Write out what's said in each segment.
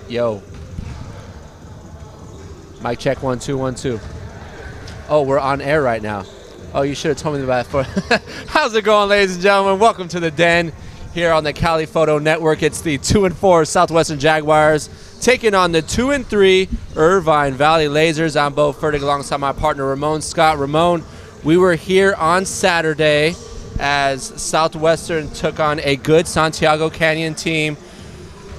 Yo. Mic check 1 2 1 2. Oh, we're on air right now. Oh, you should have told me about it. How's it going, ladies and gentlemen? Welcome to the Den here on the Cali Photo Network. It's the 2-4 Southwestern Jaguars taking on the 2-3 Irvine Valley Lasers. I'm Bo Fertig alongside my partner Ramon Scott. Ramon, we were here on Saturday as Southwestern took on a good Santiago Canyon team.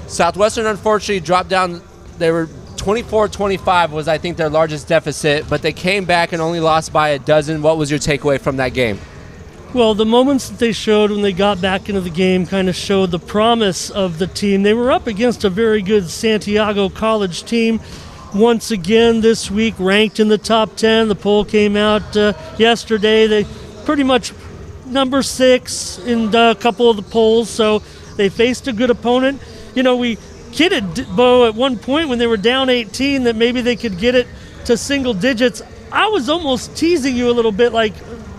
Southwestern unfortunately dropped down. They were 24-25 was, I think, their largest deficit, but they came back and only lost by a dozen. What was your takeaway from that game? Well, the moments that they showed when they got back into the game kind of showed the promise of the team. They were up against a very good Santiago College team. Once again this week, ranked in the top 10. The poll came out yesterday. They pretty much number 6 in a couple of the polls, so they faced a good opponent. You know, we kidded Bo at one point when they were down 18 that maybe they could get it to single digits. I was almost teasing you a little bit, like,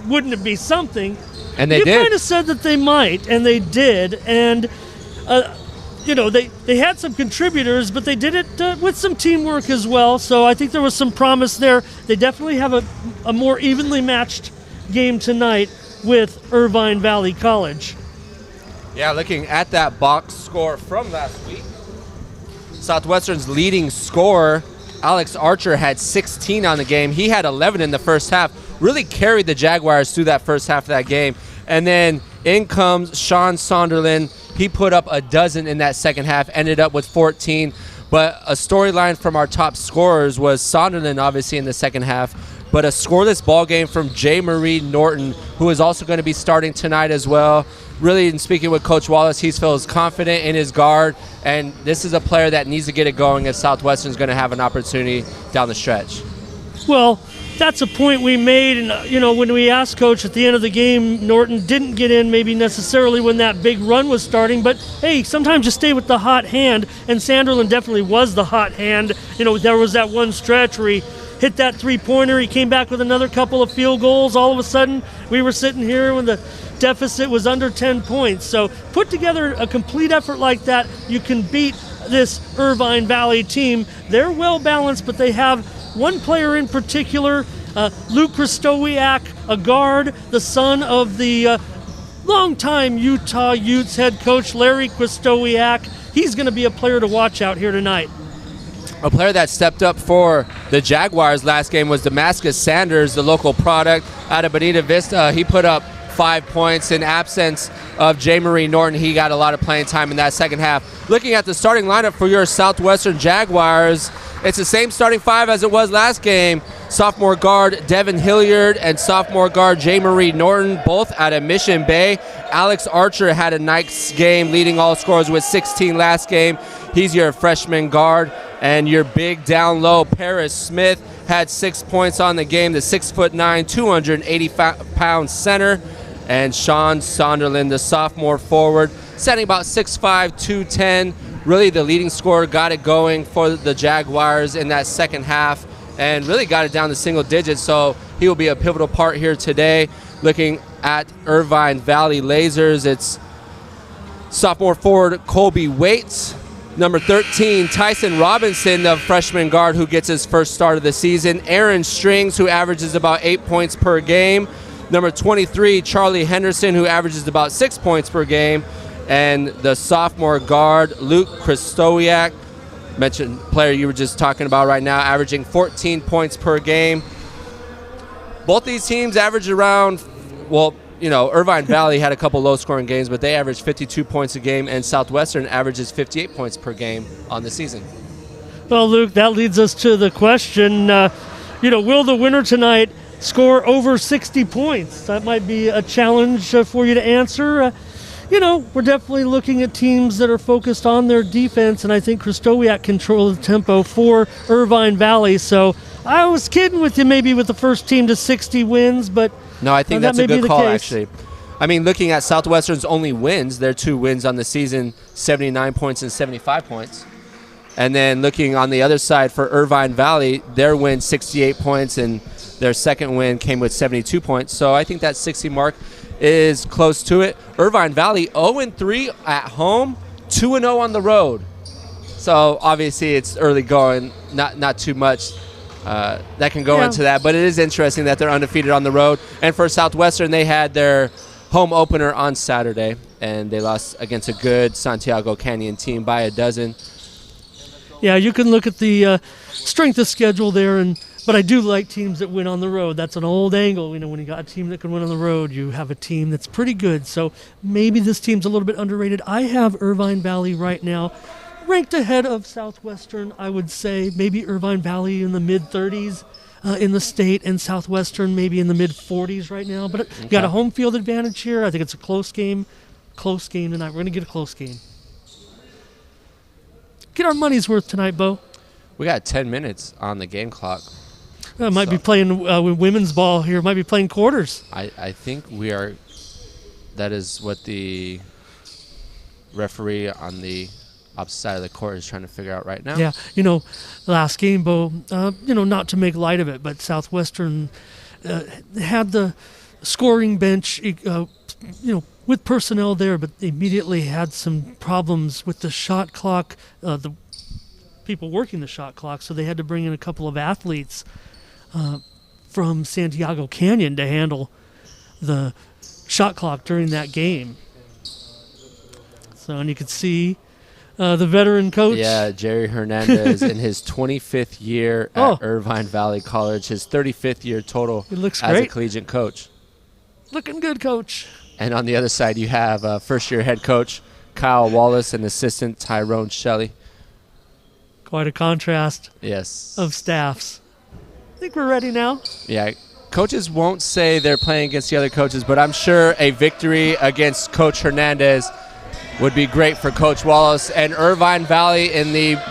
wouldn't it be something? And they did. You kind of said that they might, and they did. And, you know, they had some contributors, but they did it with some teamwork as well. So I think there was some promise there. They definitely have a more evenly matched game tonight with Irvine Valley College. Yeah, looking at that box score from last week, Southwestern's leading scorer, Alex Archer, had 16 on the game. He had 11 in the first half. Really carried the Jaguars through that first half of that game. And then in comes Sean Sonderland. He put up a dozen in that second half, ended up with 14. But a storyline from our top scorers was Sonderland, obviously, in the second half. But a scoreless ball game from J. Marie Norton, who is also going to be starting tonight as well. Really, in speaking with Coach Wallace, he feels confident in his guard, and this is a player that needs to get it going if Southwestern is going to have an opportunity down the stretch. Well, that's a point we made, and you know, when we asked Coach at the end of the game, Norton didn't get in maybe necessarily when that big run was starting, but hey, sometimes you stay with the hot hand, and Sanderland definitely was the hot hand. You know, there was that one stretch where he hit that three-pointer, he came back with another couple of field goals. All of a sudden, we were sitting here when the deficit was under 10 points. So put together a complete effort like that, you can beat this Irvine Valley team. They're well balanced, but they have one player in particular, Luke Kristowiak, a guard, the son of the longtime Utah Utes head coach Larry Kristowiak. He's going to be a player to watch out here tonight. A player that stepped up for the Jaguars last game was Damascus Sanders, the local product out of Bonita Vista. He put up 5 points. In absence of J. Marie Norton, he got a lot of playing time in that second half. Looking at the starting lineup for your Southwestern Jaguars, it's the same starting 5 as it was last game. Sophomore guard Devin Hilliard and sophomore guard J. Marie Norton, both out of Mission Bay. Alex Archer had a nice game, leading all scorers with 16 last game. He's your freshman guard. And your big down low, Paris Smith, had 6 points on the game. The 6'9", 280-pound center. And Sean Sonderland, the sophomore forward, setting about 6'5", 210. Really the leading scorer, got it going for the Jaguars in that second half and really got it down to single digits. So he will be a pivotal part here today. Looking at Irvine Valley Lasers, it's sophomore forward Colby Waits. Number 13, Tyson Robinson, the freshman guard who gets his first start of the season. Aaron Strings, who averages about 8 points per game. Number 23, Charlie Henderson, who averages about 6 points per game. And the sophomore guard, Luke Kristowiak, mentioned player you were just talking about right now, averaging 14 points per game. Both these teams average around, well, you know, Irvine Valley had a couple low-scoring games, but they averaged 52 points a game, and Southwestern averages 58 points per game on the season. Well, Luke, that leads us to the question, you know, will the winner tonight score over 60 points? That might be a challenge for you to answer. You know, we're definitely looking at teams that are focused on their defense, and I think Kristowiak controls the tempo for Irvine Valley. So I was kidding with you maybe with the first team to 60 wins, but no, I think that's a good call, actually. I mean, looking at Southwestern's only wins, their 2 wins on the season, 79 points and 75 points. And then looking on the other side for Irvine Valley, their win 68 points and their second win came with 72 points. So I think that 60 mark is close to it. Irvine Valley 0-3 at home, 2-0 on the road. So obviously it's early going, not too much that can go into that. But it is interesting that they're undefeated on the road. And for Southwestern, they had their home opener on Saturday, and they lost against a good Santiago Canyon team by a dozen. Yeah, you can look at the strength of schedule there, but I do like teams that win on the road. That's an old angle. You know, when you got a team that can win on the road, you have a team that's pretty good. So maybe this team's a little bit underrated. I have Irvine Valley right now ranked ahead of Southwestern, I would say. Maybe Irvine Valley in the mid-30s in the state, and Southwestern maybe in the mid-40s right now. But you got a home field advantage here. I think it's a close game. Close game tonight. We're going to get a close game. Get our money's worth tonight, Bo. We got 10 minutes on the game clock. Might be playing women's ball here. Might be playing quarters. I think we are. That is what the referee on the opposite side of the court is trying to figure out right now. Yeah, last game, Bo, not to make light of it, but Southwestern had the scoring bench, with personnel there, but immediately had some problems with the shot clock, the people working the shot clock, so they had to bring in a couple of athletes from Santiago Canyon to handle the shot clock during that game. So, and you could see the veteran coach. Yeah, Jerry Hernandez in his 25th year at Irvine Valley College, his 35th year total as a collegiate coach. Looking good, coach. And on the other side, you have first-year head coach Kyle Wallace and assistant Tyrone Shelley. Quite a contrast. Yes. Of staffs. I think we're ready now. Yeah, coaches won't say they're playing against the other coaches, but I'm sure a victory against Coach Hernandez would be great for Coach Wallace. And Irvine Valley in the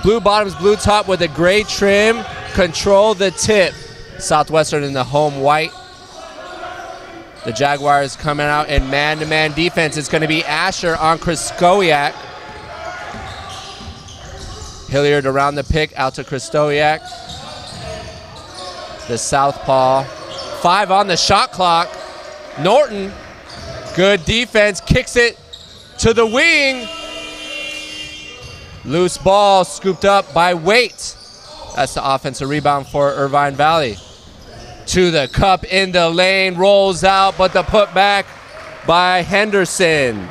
blue bottoms, blue top with a gray trim, control the tip. Southwestern in the home white. The Jaguars coming out in man-to-man defense. It's going to be Asher on Kristowiak. Hilliard around the pick, out to Kristowiak. The southpaw. 5 on the shot clock. Norton, good defense, kicks it to the wing. Loose ball scooped up by Waite. That's the offensive rebound for Irvine Valley. To the cup in the lane, rolls out, but the putback by Henderson.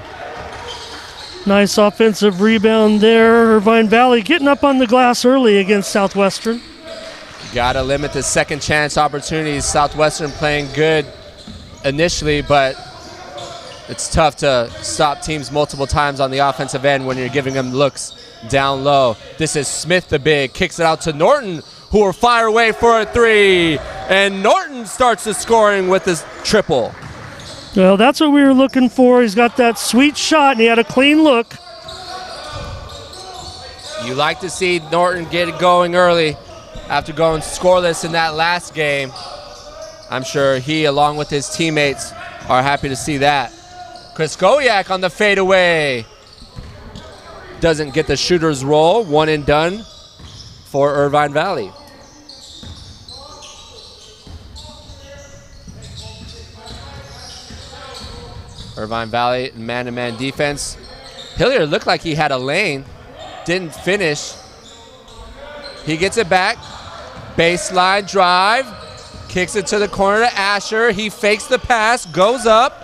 Nice offensive rebound there. Irvine Valley getting up on the glass early against Southwestern. Got to limit the second chance opportunities. Southwestern playing good initially, but it's tough to stop teams multiple times on the offensive end when you're giving them looks down low. This is Smith the big, kicks it out to Norton, who will fire away for a 3. And Norton starts the scoring with his triple. Well, that's what we were looking for. He's got that sweet shot, and he had a clean look. You like to see Norton get it going early after going scoreless in that last game. I'm sure he, along with his teammates, are happy to see that. Kristowiak on the fadeaway. Doesn't get the shooter's roll. One and done for Irvine Valley. Irvine Valley man-to-man defense. Hilliard looked like he had a lane. Didn't finish. He gets it back. Baseline drive. Kicks it to the corner to Asher. He fakes the pass. Goes up.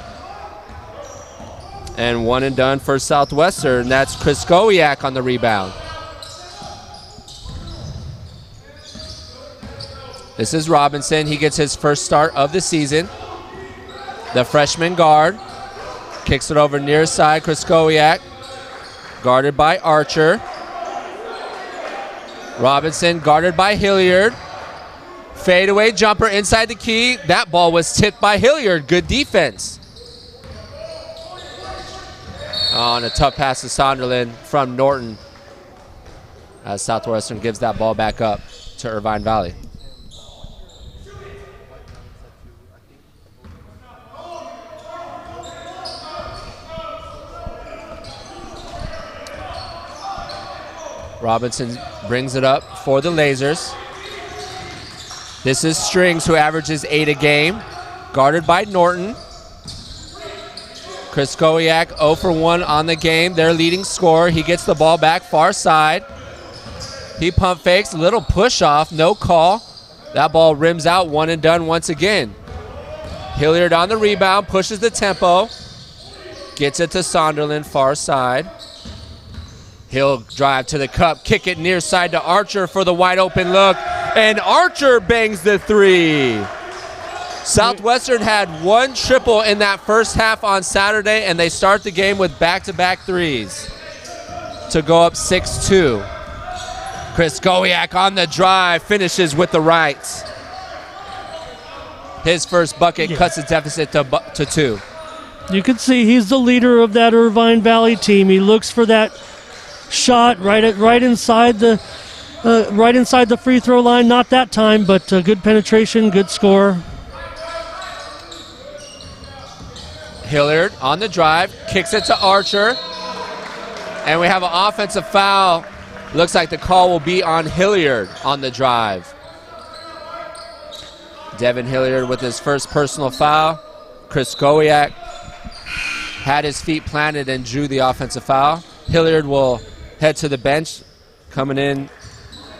And one and done for Southwestern. That's Kristowiak on the rebound. This is Robinson. He gets his first start of the season. The freshman guard. Kicks it over near side. Kristowiak. Guarded by Archer. Robinson guarded by Hilliard. Fadeaway jumper inside the key. That ball was tipped by Hilliard. Good defense. Oh, and a tough pass to Sonderland from Norton as Southwestern gives that ball back up to Irvine Valley. Robinson brings it up for the Lasers. This is Strings, who averages 8 a game, guarded by Norton. Chris Kowiak 0 for 1 on the game. Their leading scorer. He gets the ball back far side. He pump fakes, little push off, no call. That ball rims out, one and done once again. Hilliard on the rebound, pushes the tempo. Gets it to Sonderland, far side. He'll drive to the cup, kick it near side to Archer for the wide open look. And Archer bangs the three. Southwestern had one triple in that first half on Saturday, and they start the game with back-to-back threes to go up 6-2. Chris Kowiak on the drive, finishes with the right. His first bucket cuts the deficit to 2. You can see he's the leader of that Irvine Valley team. He looks for that shot right inside the free throw line. Not that time, but good penetration, good score. Hilliard on the drive, kicks it to Archer, and we have an offensive foul. Looks like the call will be on Hilliard on the drive. Devin Hilliard with his first personal foul. Chris Kowiak had his feet planted and drew the offensive foul. Hilliard will head to the bench. Coming in,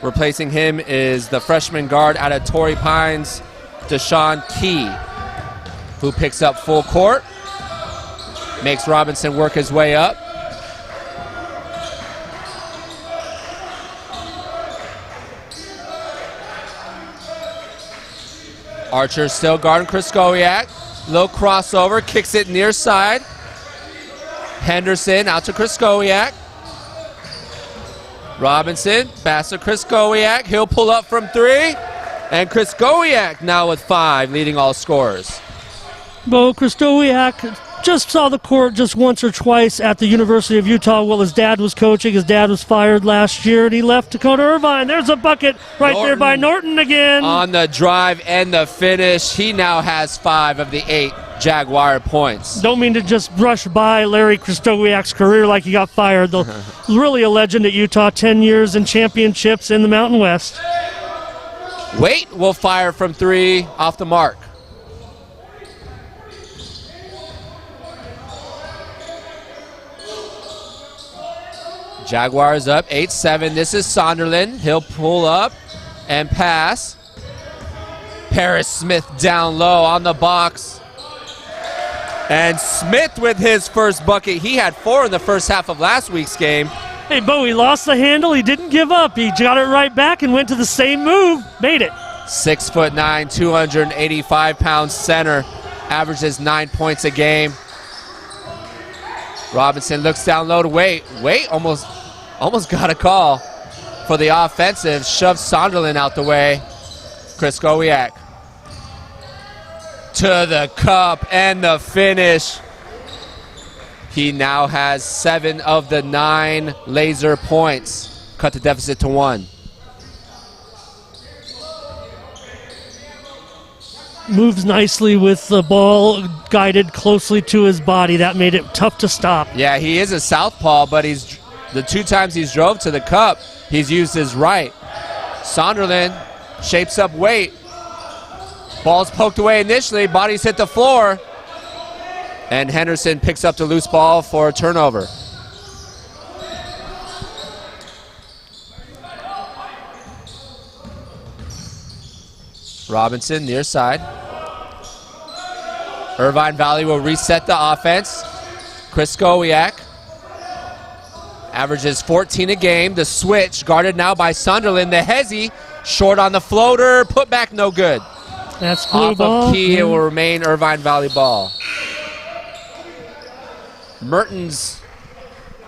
replacing him is the freshman guard out of Torrey Pines, Deshaun Key, who picks up full court. Makes Robinson work his way up. Archer still guarding Chris Kowiak. Little crossover, kicks it near side. Henderson out to Chris Kowiak. Robinson, pass to Chris Kowiak. He'll pull up from 3. And Chris Kowiak now with 5, leading all scorers. Bo Kowiak just saw the court just once or twice at the University of Utah while his dad was coaching. His dad was fired last year, and he left to go to Irvine. There's a bucket right there by Norton again. On the drive and the finish, he now has 5 of the 8 Jaguar points. Don't mean to just brush by Larry Kowiak's career like he got fired. Really a legend at Utah, 10 years in championships in the Mountain West. Waite will fire from 3 off the mark. Jaguars up 8-7. This is Sonderland. He'll pull up and pass. Paris Smith down low on the box. And Smith with his first bucket. He had 4 in the first half of last week's game. Hey, Bo, he lost the handle. He didn't give up. He got it right back and went to the same move. Made it. 6'9", 285-pound center. Averages 9 points a game. Robinson looks down low to Waite. Waite almost got a call for the offensive. Shoves Sonderland out the way. Chris Kowiak to the cup and the finish. He now has 7 of the 9 laser points. Cut the deficit to 1. Moves nicely with the ball guided closely to his body. That made it tough to stop. Yeah, he is a southpaw, but the 2 times he's drove to the cup, he's used his right. Sonderland shapes up Waite. Ball's poked away initially, bodies hit the floor. And Henderson picks up the loose ball for a turnover. Robinson near side. Irvine Valley will reset the offense. Chris Kowiak averages 14 a game. The switch guarded now by Sonderland. The hezzy short on the floater. Put back no good. That's blue off ball. Of Key. It will remain Irvine Valley ball. Mertens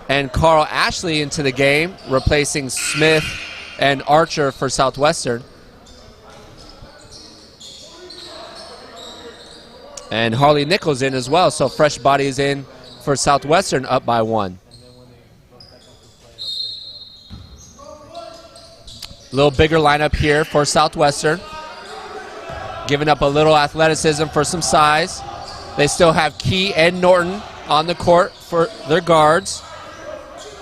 and Carl Ashley into the game, replacing Smith and Archer for Southwestern. And Harley Nichols in as well, so fresh bodies in for Southwestern, up by 1. A little bigger lineup here for Southwestern. Giving up a little athleticism for some size. They still have Key and Norton on the court for their guards.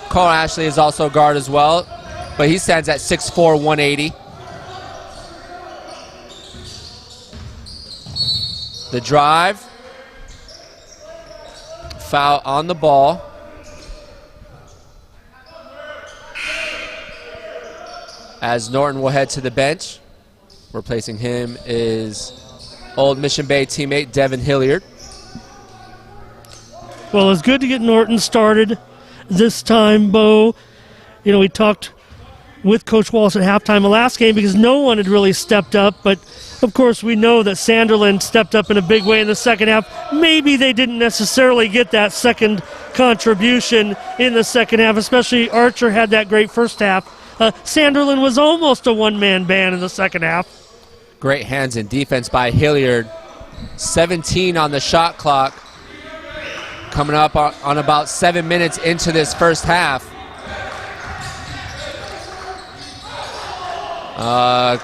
Carl Ashley is also a guard as well, but he stands at 6'4", 180. The drive. foul on the ball. As Norton will head to the bench. Replacing him is old Mission Bay teammate Devin Hilliard. Well, it's good to get Norton started this time, Bo. You know, we talked with Coach Wallace at halftime of last game because no one had really stepped up, but of course we know that Sanderland stepped up in a big way in the second half. Maybe they didn't necessarily get that second contribution in the second half, especially Archer had that great first half. Sanderland was almost a one-man band in the second half. Great hands and defense by Hilliard. 17 on the shot clock. Coming up on about 7 minutes into this first half.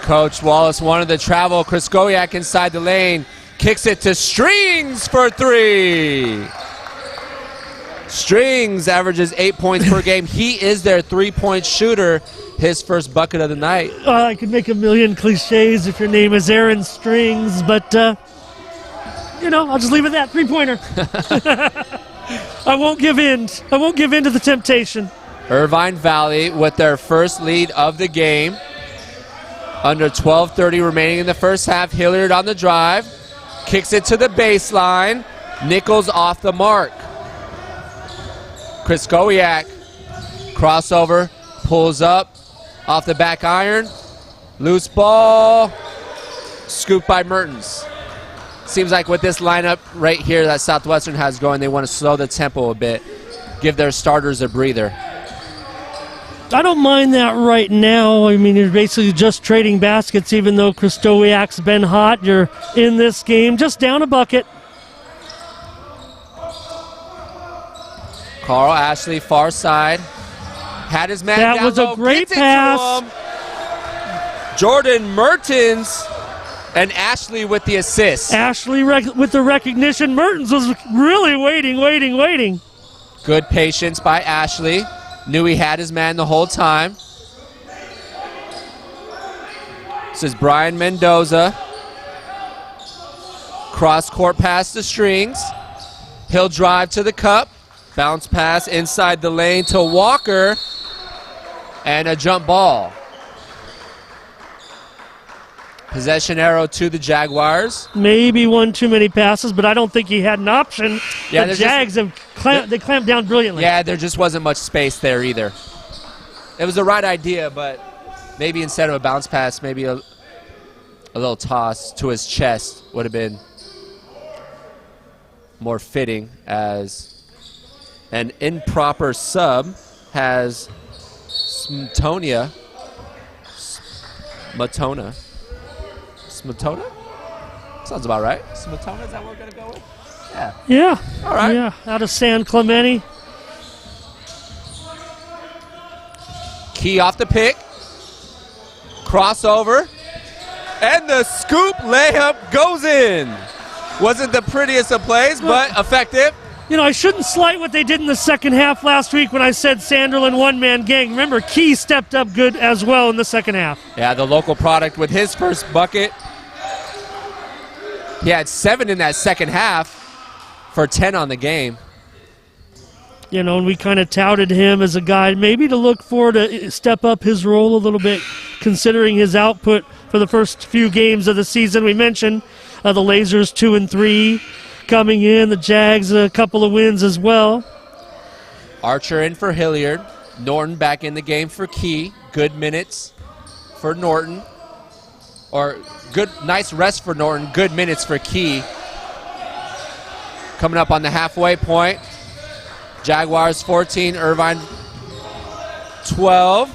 Coach Wallace wanted the travel. Kraskowiak inside the lane. Kicks it to Strings for three. Strings averages 8 points per game. He is their three-point shooter. His first bucket of the night. I could make a million cliches if your name is Aaron Strings, but, you know, I'll just leave it at that. Three-pointer. I won't give in. I won't give in to the temptation. Irvine Valley with their first lead of the game. Under 12:30 remaining in the first half. Hilliard on the drive. Kicks it to the baseline. Nichols off the mark. Kraskowiak. Crossover. Pulls up. Off the back iron. Loose ball. Scooped by Mertens. Seems like with this lineup right here that Southwestern has going, they want to slow the tempo a bit. Give their starters a breather. I don't mind that right now. I mean, you're basically just trading baskets, even though Kraskowiak's been hot. You're in this game, just down a bucket. Carl Ashley, far side. Had his man That down was low, a great gets it to pass. him. Jordan Mertens and Ashley with the assist. Ashley with the recognition. Mertens was really waiting. Good patience by Ashley. Knew he had his man the whole time. This is Brian Mendoza. Cross-court pass to Strings. He'll drive to the cup. Bounce pass inside the lane to Walker. And a jump ball. Possession arrow to the Jaguars. Maybe one too many passes, but I don't think he had an option. Yeah, the Jags have clamped down brilliantly. Yeah, there just wasn't much space there either. It was the right idea, but maybe instead of a bounce pass, maybe a little toss to his chest would have been more fitting, as an improper sub has Smatona. Sounds about right. Smatona, is that what we're going to go with? Yeah. Yeah. All right. Yeah, out of San Clemente. Key off the pick. Crossover. And the scoop layup goes in. Wasn't the prettiest of plays, but effective. You know, I shouldn't slight what they did in the second half last week when I said Sanderland one-man gang. Remember, Key stepped up good as well in the second half. Yeah, the local product with his first bucket. He had 7 in that second half for 10 on the game. You know, and we kind of touted him as a guy maybe to look for to step up his role a little bit, considering his output for the first few games of the season. We mentioned the Lasers 2 and 3 coming in, the Jags a couple of wins as well. Archer in for Hilliard. Norton back in the game for Key. Good minutes for Norton. Or good, nice rest for Norton. Good minutes for Key. Coming up on the halfway point. Jaguars 14, Irvine 12.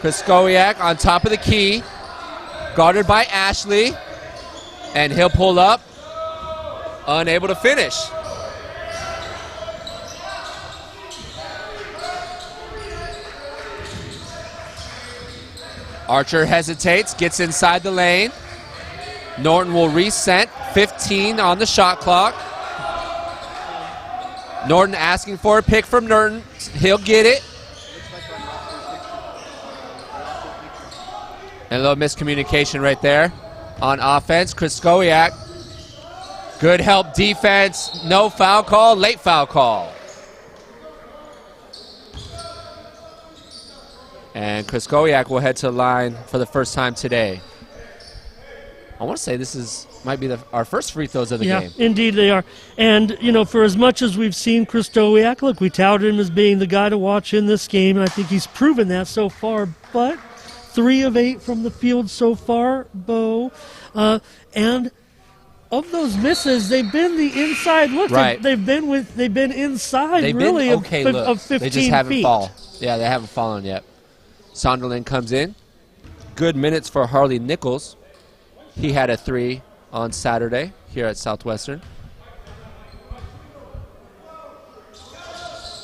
Kraskowiak on top of the key. Guarded by Ashley. And he'll pull up. Unable to finish. Archer hesitates, gets inside the lane. Norton will reset. 15 on the shot clock. Norton asking for a pick from Norton. He'll get it. And a little miscommunication right there on offense. Kraskowiak. Good help defense. No foul call, late foul call. And Kraskowiak will head to the line for the first time today. I want to say this might be our first free throws of the game. Yeah, indeed they are. And, for as much as we've seen Kraskowiak, look, we touted him as being the guy to watch in this game, and I think he's proven that so far. But 3 of 8 from the field so far, Bo. And of those misses, they've been the inside look. Right. They've been inside, They've really, been okay of 15 They just haven't feet. fallen. Yeah, they haven't fallen yet. Sonderland comes in. Good minutes for Harley Nichols. He had a 3 on Saturday here at Southwestern.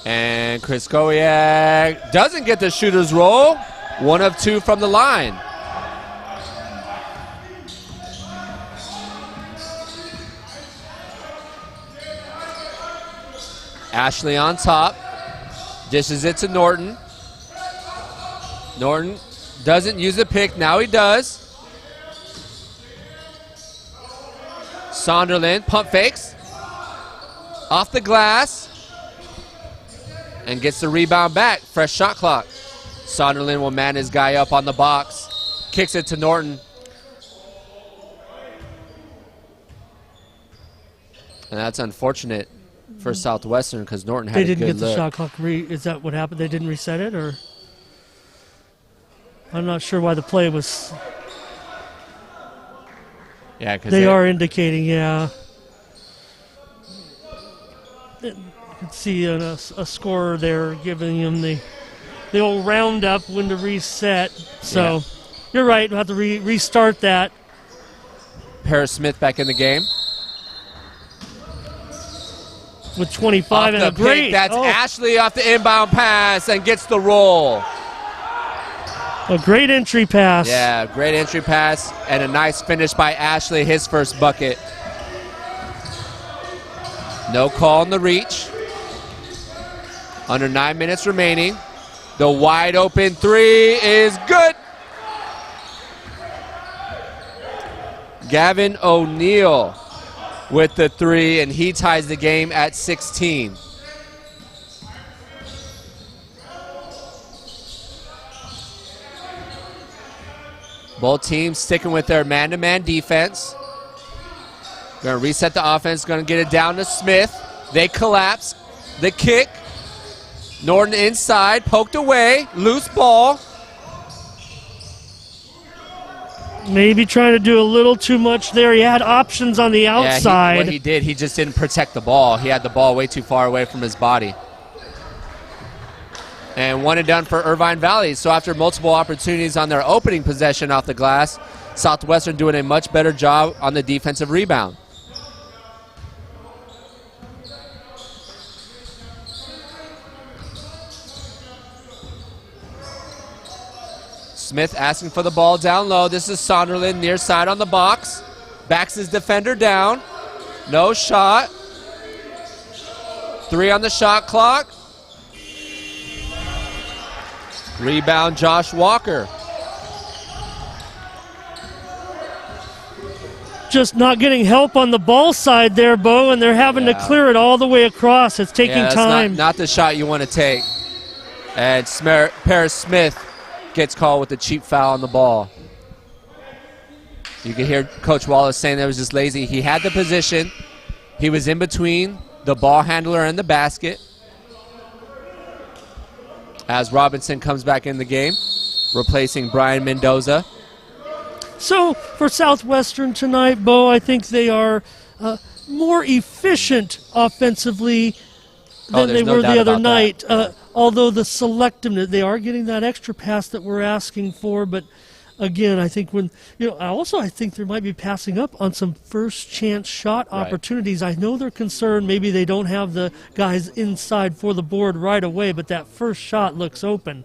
And Kraskowiak doesn't get the shooter's roll. 1 of 2 from the line. Ashley on top. Dishes it to Norton. Norton doesn't use a pick. Now he does. Sonderland pump fakes. Off the glass. And gets the rebound back. Fresh shot clock. Sonderland will man his guy up on the box. Kicks it to Norton. And that's unfortunate for Southwestern because Norton had a good look. They didn't get the shot clock. Is that what happened? They didn't reset it? Or I'm not sure why the play was. Yeah, because they are indicating, yeah. You can see a scorer there giving him the old roundup when to reset. So you're right. We'll have to restart that. Paris Smith back in the game. With 25 and a great. Pick. That's Ashley off the inbound pass and gets the roll. A great entry pass. Yeah, great entry pass and a nice finish by Ashley, his first bucket. No call on the reach. Under 9 minutes remaining. The wide open 3 is good. Gavin O'Neill with the 3, and he ties the game at 16. Both teams sticking with their man-to-man defense. Going to reset the offense, going to get it down to Smith. They collapse. The kick. Norton inside, poked away, loose ball. Maybe trying to do a little too much there. He had options on the outside. What he did, he just didn't protect the ball. He had the ball way too far away from his body. And 1 and done for Irvine Valley. So after multiple opportunities on their opening possession off the glass, Southwestern doing a much better job on the defensive rebound. Smith asking for the ball down low. This is Sonderland near side on the box. Backs his defender down. No shot. 3 on the shot clock. Rebound, Josh Walker. Just not getting help on the ball side there, Bo, and they're having to clear it all the way across. It's taking time. Not the shot you want to take. And Paris Smith gets called with a cheap foul on the ball. You can hear Coach Wallace saying that was just lazy. He had the position. He was in between the ball handler and the basket. As Robinson comes back in the game, replacing Brian Mendoza. So for Southwestern tonight, Bo, I think they are more efficient offensively than they were the other night. Although the selectiveness, they are getting that extra pass that we're asking for. But again, I think I think they might be passing up on some first chance shot opportunities. I know they're concerned maybe they don't have the guys inside for the board right away, but that first shot looks open.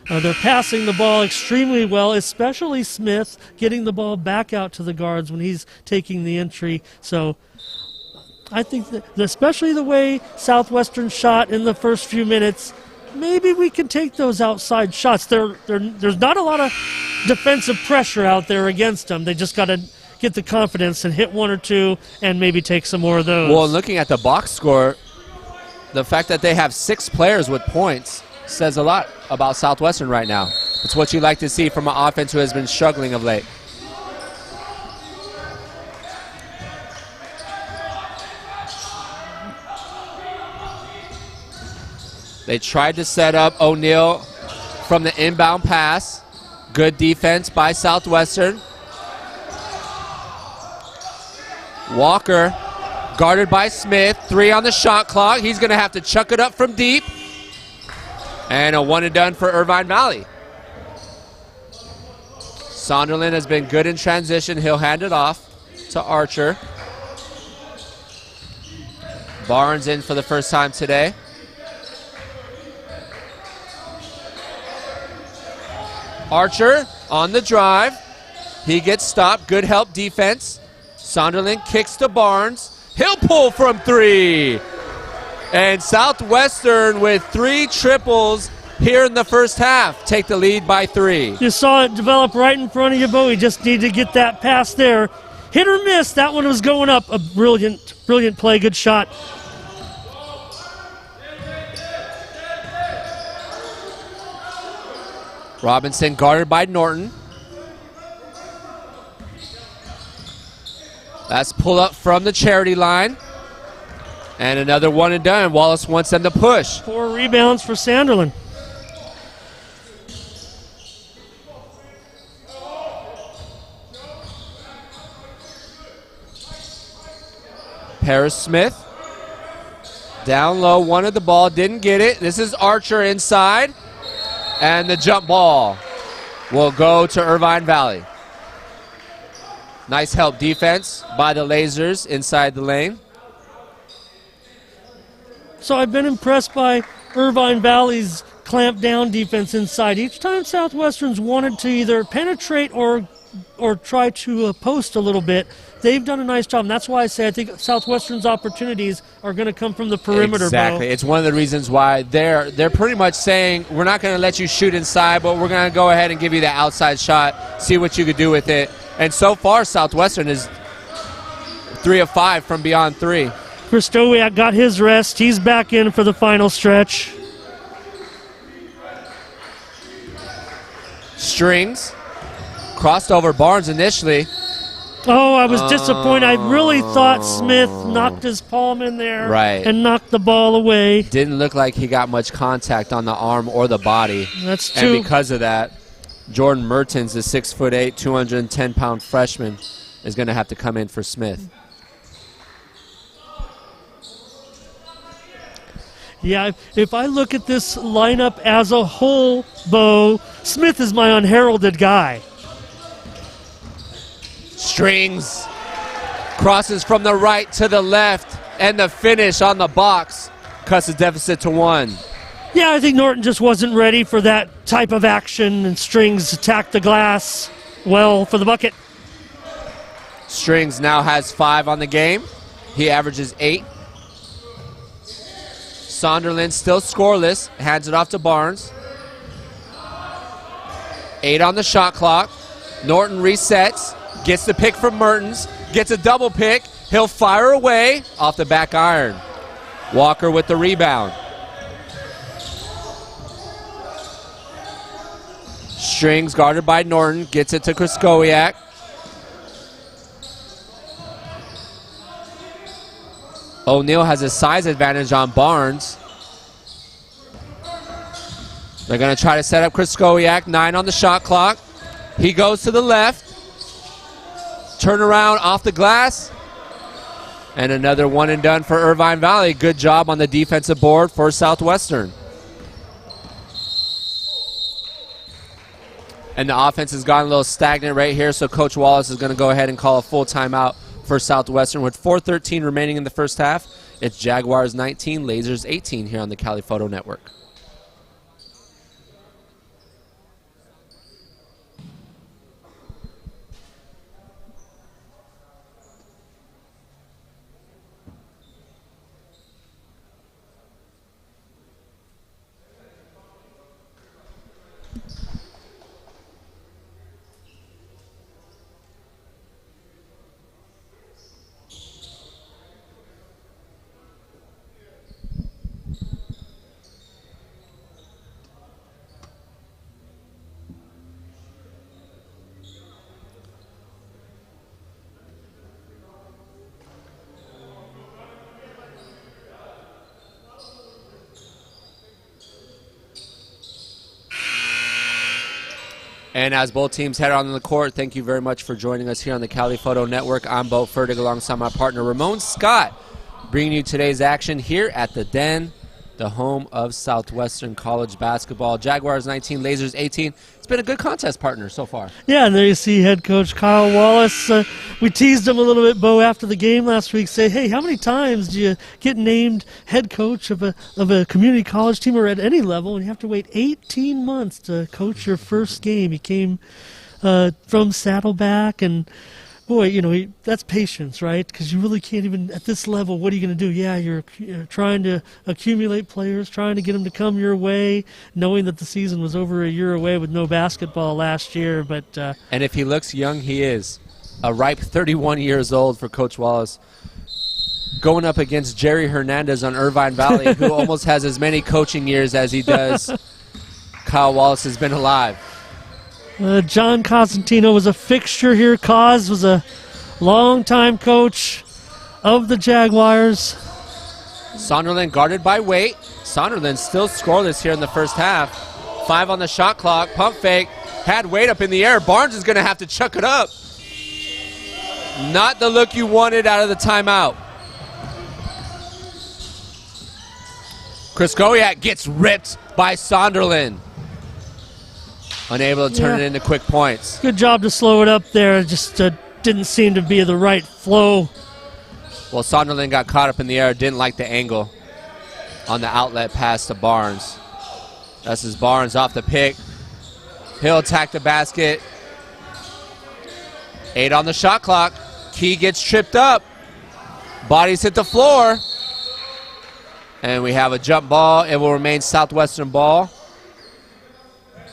They're passing the ball extremely well, especially Smith getting the ball back out to the guards when he's taking the entry. So I think that especially the way Southwestern shot in the first few minutes, maybe we can take those outside shots. There's not a lot of defensive pressure out there against them. They just got to get the confidence and hit one or two and maybe take some more of those. Well, looking at the box score, the fact that they have 6 players with points says a lot about Southwestern right now. It's what you like to see from an offense who has been struggling of late. They tried to set up O'Neal from the inbound pass. Good defense by Southwestern. Walker guarded by Smith. 3 on the shot clock. He's going to have to chuck it up from deep. And a one and done for Irvine Valley. Sonderland has been good in transition. He'll hand it off to Archer. Barnes in for the first time today. Archer on the drive. He gets stopped. Good help defense. Sonderland kicks to Barnes. He'll pull from 3. And Southwestern with 3 triples here in the first half. Take the lead by 3. You saw it develop right in front of you, Bo. You just need to get that pass there. Hit or miss. That one was going up. A brilliant play. Good shot. Robinson guarded by Norton. That's pull up from the charity line. And another one and done. Wallace wants them to push. 4 rebounds for Sanderland. Paris Smith. Down low, wanted the ball, didn't get it. This is Archer inside. And the jump ball will go to Irvine Valley. Nice help defense by the Lasers inside the lane. So I've been impressed by Irvine Valley's clamp down defense inside. Each time Southwestern's wanted to either penetrate or try to post a little bit, they've done a nice job. And that's why I say I think Southwestern's opportunities are going to come from the perimeter. Exactly. Bo. It's one of the reasons why they're pretty much saying we're not going to let you shoot inside, but we're going to go ahead and give you the outside shot, see what you could do with it. And so far, Southwestern is 3 of 5 from beyond 3. Christowiak got his rest. He's back in for the final stretch. Strings. Crossed over Barnes initially. Oh, I was disappointed. I really thought Smith knocked his palm in there and knocked the ball away. Didn't look like he got much contact on the arm or the body. That's true. And because of that, Jordan Mertens, the 6'8", 210-pound freshman, is going to have to come in for Smith. Yeah, if I look at this lineup as a whole, Bo, Smith is my unheralded guy. Strings. Crosses from the right to the left, and the finish on the box cuts the deficit to 1. Yeah, I think Norton just wasn't ready for that type of action, and Strings attacked the glass well for the bucket. Strings now has 5 on the game. He averages 8. Sonderland still scoreless. Hands it off to Barnes. 8 on the shot clock. Norton resets. Gets the pick from Mertens. Gets a double pick. He'll fire away off the back iron. Walker with the rebound. Strings guarded by Norton. Gets it to Kraskowiak. O'Neal has a size advantage on Barnes. They're going to try to set up Kraskowiak. 9 on the shot clock. He goes to the left. Turn around off the glass. And another one and done for Irvine Valley. Good job on the defensive board for Southwestern. And the offense has gotten a little stagnant right here, so Coach Wallace is going to go ahead and call a full timeout for Southwestern. With 4:13 remaining in the first half, it's Jaguars 19, Lasers 18 here on the Cali Photo Network. And as both teams head on the court, thank you very much for joining us here on the Cali Photo Network. I'm Bo Fertig alongside my partner Ramon Scott, bringing you today's action here at the Den, the home of Southwestern College basketball. Jaguars 19, Lasers 18. It's been a good contest, partner, so far. Yeah, and there you see head coach Kyle Wallace. We teased him a little bit, Bo, after the game last week. Say, hey, how many times do you get named head coach of a community college team or at any level, and you have to wait 18 months to coach your first game? He came from Saddleback, and boy, you know, that's patience, right? Because you really can't even, at this level, what are you going to do? Yeah, you're trying to accumulate players, trying to get them to come your way, knowing that the season was over a year away with no basketball last year. But and if he looks young, he is. A ripe 31 years old for Coach Wallace. Going up against Jerry Hernandez on Irvine Valley, who almost has as many coaching years as he does. Kyle Wallace has been alive. John Cosentino was a fixture here. Cos was a longtime coach of the Jaguars. Sonderland guarded by Waite. Sonderland still scoreless here in the first half. 5 on the shot clock. Pump fake. Had Waite up in the air. Barnes is going to have to chuck it up. Not the look you wanted out of the timeout. Kraskowiak gets ripped by Sonderland. Unable to turn it into quick points. Good job to slow it up there. It just didn't seem to be the right flow. Well, Sonderland got caught up in the air, didn't like the angle on the outlet pass to Barnes. That's his Barnes off the pick. He'll attack the basket. 8 on the shot clock. Key gets tripped up. Bodies hit the floor. And we have a jump ball. It will remain Southwestern ball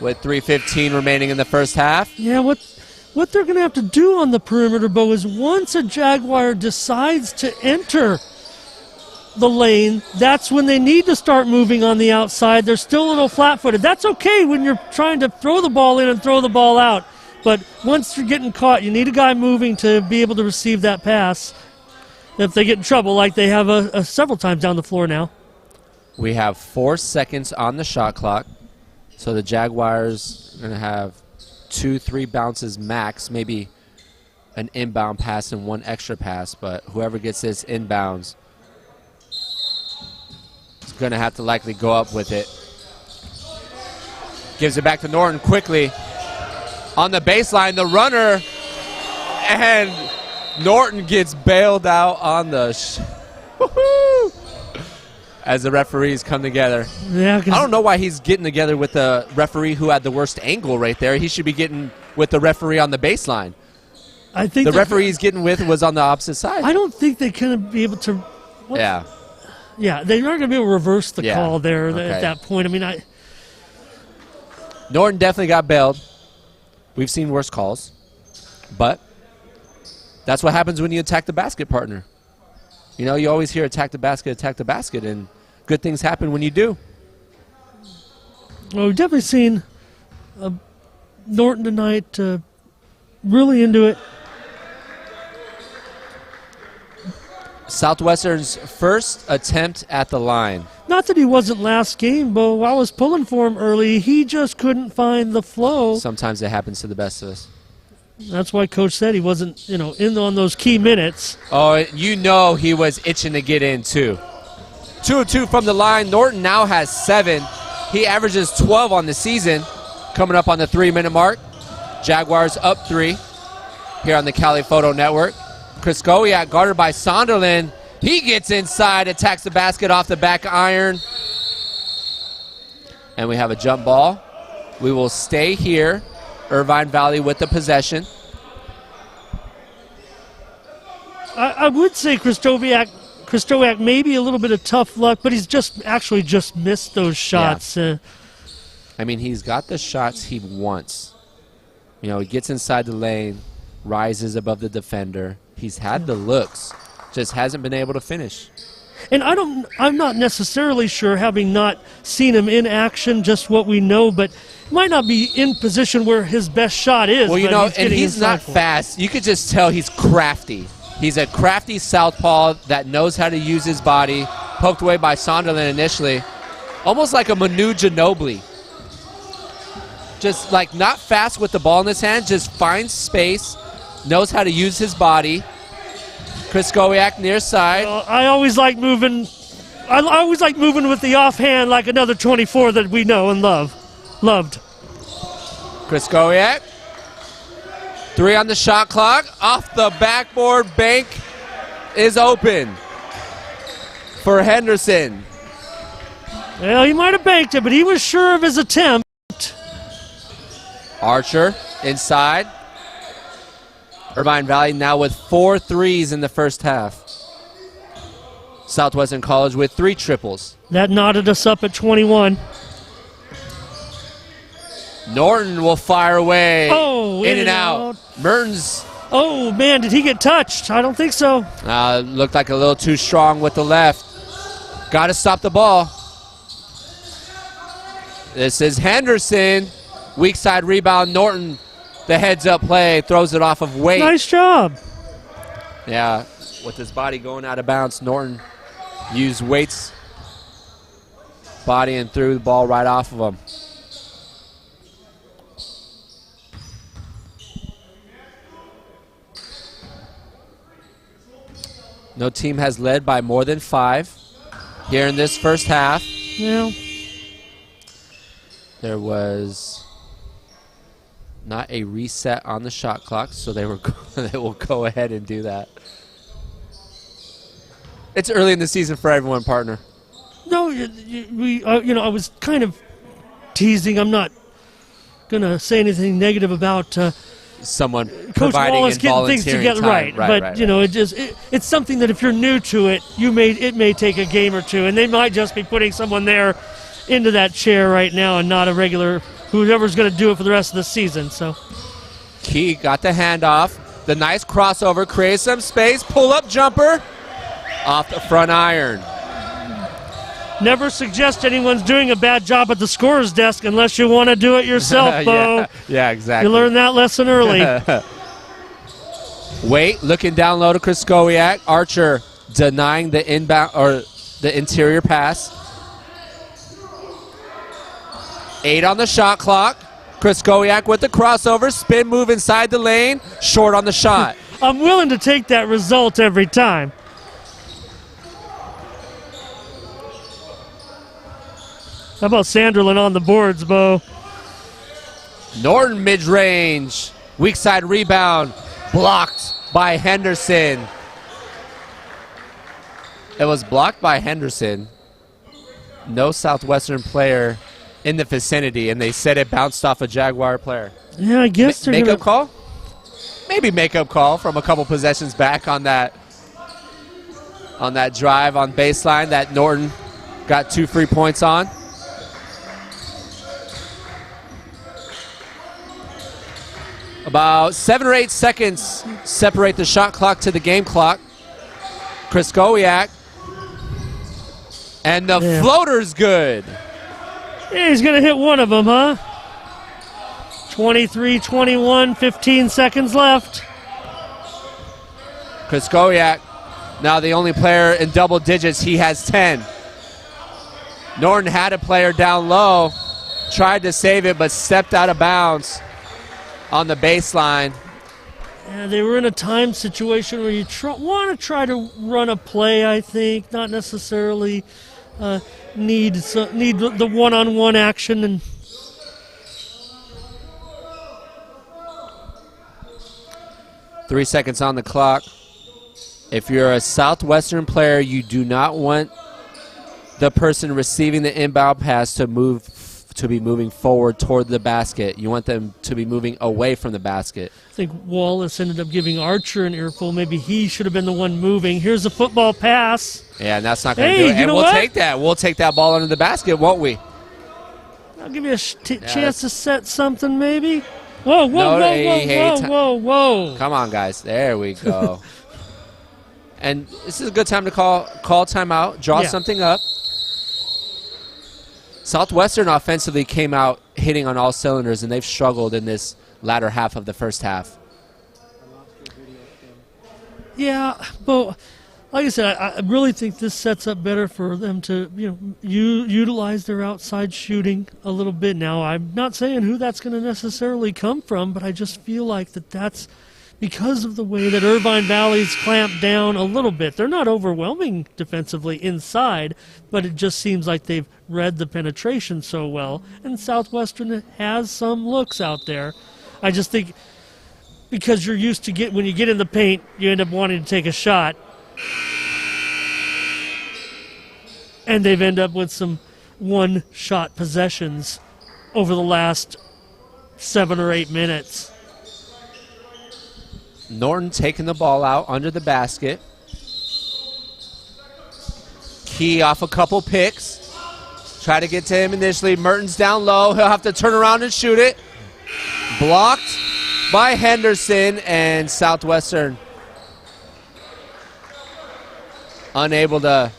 with 3:15 remaining in the first half. Yeah, what they're going to have to do on the perimeter, Bo, is once a Jaguar decides to enter the lane, that's when they need to start moving on the outside. They're still a little flat-footed. That's okay when you're trying to throw the ball in and throw the ball out. But once you're getting caught, you need a guy moving to be able to receive that pass if they get in trouble, like they have several times down the floor now. We have 4 seconds on the shot clock. So the Jaguars are going to have 2-3 bounces max, maybe an inbound pass and 1 extra pass, but whoever gets this inbounds is going to have to likely go up with it. Gives it back to Norton quickly. On the baseline, the runner, and Norton gets bailed out on the as the referees come together. Yeah, I don't know why he's getting together with the referee who had the worst angle right there. He should be getting with the referee on the baseline. I think the referee he's getting with was on the opposite side. I don't think they can be able to. Yeah. Yeah, they're not going to be able to reverse the call there okay. at that point. I mean, Norton definitely got bailed. We've seen worse calls, but that's what happens when you attack the basket, partner. You know, you always hear attack the basket, and good things happen when you do. Well, we've definitely seen Norton tonight really into it. Southwestern's first attempt at the line. Not that he wasn't last game, but I was pulling for him early. He just couldn't find the flow. Sometimes it happens to the best of us. That's why Coach said he wasn't, in on those key minutes. Oh, you know he was itching to get in, too. 2 of 2 from the line. Norton now has 7. He averages 12 on the season, coming up on the 3-minute mark. Jaguars up 3 here on the Cali Photo Network. Kraskowiak guarded by Sonderland. He gets inside, attacks the basket off the back iron. And we have a jump ball. We will stay here. Irvine Valley with the possession. I would say Kraskowiak maybe a little bit of tough luck, but he's just missed those shots. Yeah. I mean, he's got the shots he wants. He gets inside the lane, rises above the defender. He's had the looks, just hasn't been able to finish. And I'm not necessarily sure, having not seen him in action, just what we know, but might not be in position where his best shot is. Well, he's not fast. You could just tell he's crafty. He's a crafty southpaw that knows how to use his body. Poked away by Sonderland initially. Almost like a Manu Ginobili. just like not fast with the ball in his hand, just finds space, knows how to use his body. Chris Gowiak near side. I always like moving. I always like moving with the offhand, like another 24 that we know and loved. Chris Gowiak. 3 on the shot clock. Off the backboard, bank is open for Henderson. Well, he might have banked it, but he was sure of his attempt. Archer inside. Irvine Valley now with 4 threes in the first half. Southwestern College with 3 triples. That knotted us up at 21. Norton will fire away. Oh, in and out. Mertens. Oh, man, did he get touched? I don't think so. Looked like a little too strong with the left. Got to stop the ball. This is Henderson. Weak side rebound. Norton, the heads-up play, throws it off of Waite. Nice job. Yeah, with his body going out of bounds, Norton used Waite's body and threw the ball right off of him. No team has led by more than 5 here in this first half. Yeah. There was not a reset on the shot clock, so they will go ahead and do that. It's early in the season for everyone, partner. No, I was kind of teasing. I'm not gonna say anything negative about someone Coach providing Wallace and getting things volunteering together. time. Right. It's something that if you're new to it, it may take a game or two, and they might just be putting someone there into that chair right now and not a regular whoever's going to do it for the rest of the season. So Key got the handoff. The nice crossover creates some space. Pull-up jumper off the front iron. Never suggest anyone's doing a bad job at the scorer's desk unless you want to do it yourself, Bo. Yeah, exactly. You learned that lesson early. Waite looking down low to Chris Gowiak. Archer denying the inbound or the interior pass. 8 on the shot clock. Chris Gowiak with the crossover. Spin move inside the lane. Short on the shot. I'm willing to take that result every time. How about Sanderlin on the boards, Bo? Norton mid-range. Weak side rebound. Blocked by Henderson. It was blocked by Henderson. No Southwestern player in the vicinity, and they said it bounced off a Jaguar player. Yeah, I guess they're makeup call? Maybe makeup call from a couple possessions back on that drive on baseline that Norton got 2 free points on. About 7 or 8 seconds separate the shot clock to the game clock. Chris Gowiak. And the floater's good. Yeah, he's going to hit one of them, huh? 23-21, 15 seconds left. Chris Gowiak, now the only player in double digits. He has 10. Norton had a player down low, tried to save it, but stepped out of bounds on the baseline. Yeah, they were in a time situation where you want to try to run a play, I think, not necessarily need the one-on-one action. And 3 seconds on the clock. If you're a Southwestern player, you do not want the person receiving the inbound pass to be moving forward toward the basket. You want them to be moving away from the basket. I think Wallace ended up giving Archer an earful. Maybe he should have been the one moving. Here's a football pass. Yeah, and that's not going to do it. And we'll take that. We'll take that ball under the basket, won't we? I'll give you a chance to set something, maybe. Whoa. Come on, guys. There we go. And this is a good time to call timeout, draw something up. Southwestern offensively came out hitting on all cylinders, and they've struggled in this latter half of the first half. Yeah, but like I said, I really think this sets up better for them to, utilize their outside shooting a little bit. Now, I'm not saying who that's going to necessarily come from, but I just feel like that's because of the way that Irvine Valley's clamped down a little bit. They're not overwhelming defensively inside, but it just seems like they've read the penetration so well. And Southwestern has some looks out there. I just think because you're used to when you get in the paint, you end up wanting to take a shot. And they've ended up with some one-shot possessions over the last 7 or 8 minutes. Norton taking the ball out under the basket. Key off a couple picks. Try to get to him initially. Mertens down low. He'll have to turn around and shoot it. Blocked by Henderson, and Southwestern unable to,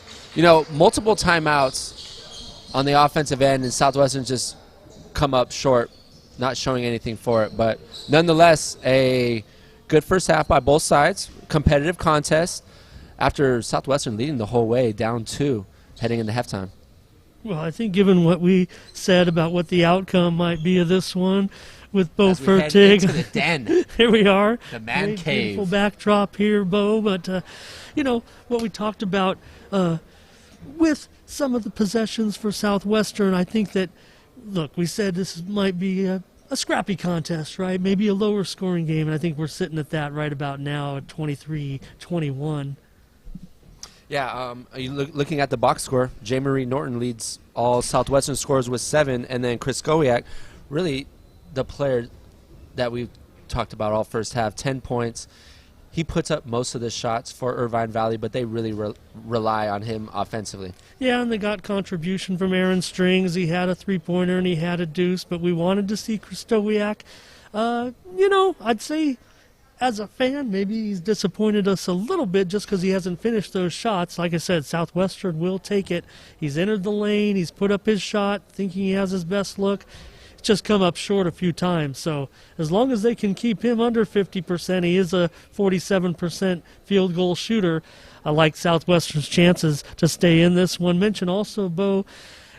multiple timeouts on the offensive end, and Southwestern just come up short, not showing anything for it. But nonetheless, a good first half by both sides. Competitive contest after Southwestern leading the whole way, down 2, heading into halftime. Well, I think given what we said about what the outcome might be of this one, with Bo Fertig, into the den. Here we are. The man Great, cave. Beautiful backdrop here, Bo. But, what we talked about with some of the possessions for Southwestern, I think that, look, we said this might be a scrappy contest, right? Maybe a lower scoring game, and I think we're sitting at that right about now at 23-21. Yeah, looking at the box score, J. Marie Norton leads all Southwestern scores with 7, and then Chris Gowiak, really the player that we talked about all first half, 10 points. He puts up most of the shots for Irvine Valley, but they really rely on him offensively. Yeah, and they got contribution from Aaron Strings. He had a three-pointer and he had a deuce, but we wanted to see Kristowiak. I'd say as a fan, maybe he's disappointed us a little bit just because he hasn't finished those shots. Like I said, Southwestern will take it. He's entered the lane. He's put up his shot, thinking he has his best look. Just come up short a few times. So as long as they can keep him under 50%, he is a 47% field goal shooter. I like Southwestern's chances to stay in this one. Mention also, Bo,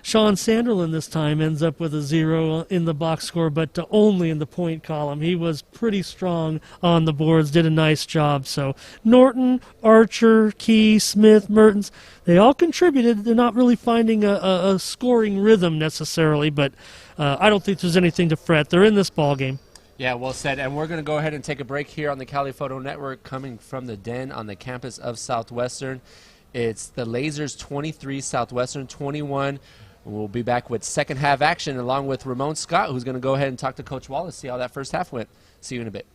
Sean Sanderlin this time ends up with a 0 in the box score, but only in the point column. He was pretty strong on the boards, did a nice job. So Norton, Archer, Key, Smith, Mertens, they all contributed. They're not really finding a scoring rhythm necessarily, but I don't think there's anything to fret. They're in this ball game. Yeah, well said. And we're going to go ahead and take a break here on the Cali Photo Network, coming from the Den on the campus of Southwestern. It's the Lasers 23, Southwestern 21. We'll be back with second half action along with Ramon Scott, who's going to go ahead and talk to Coach Wallace, see how that first half went. See you in a bit.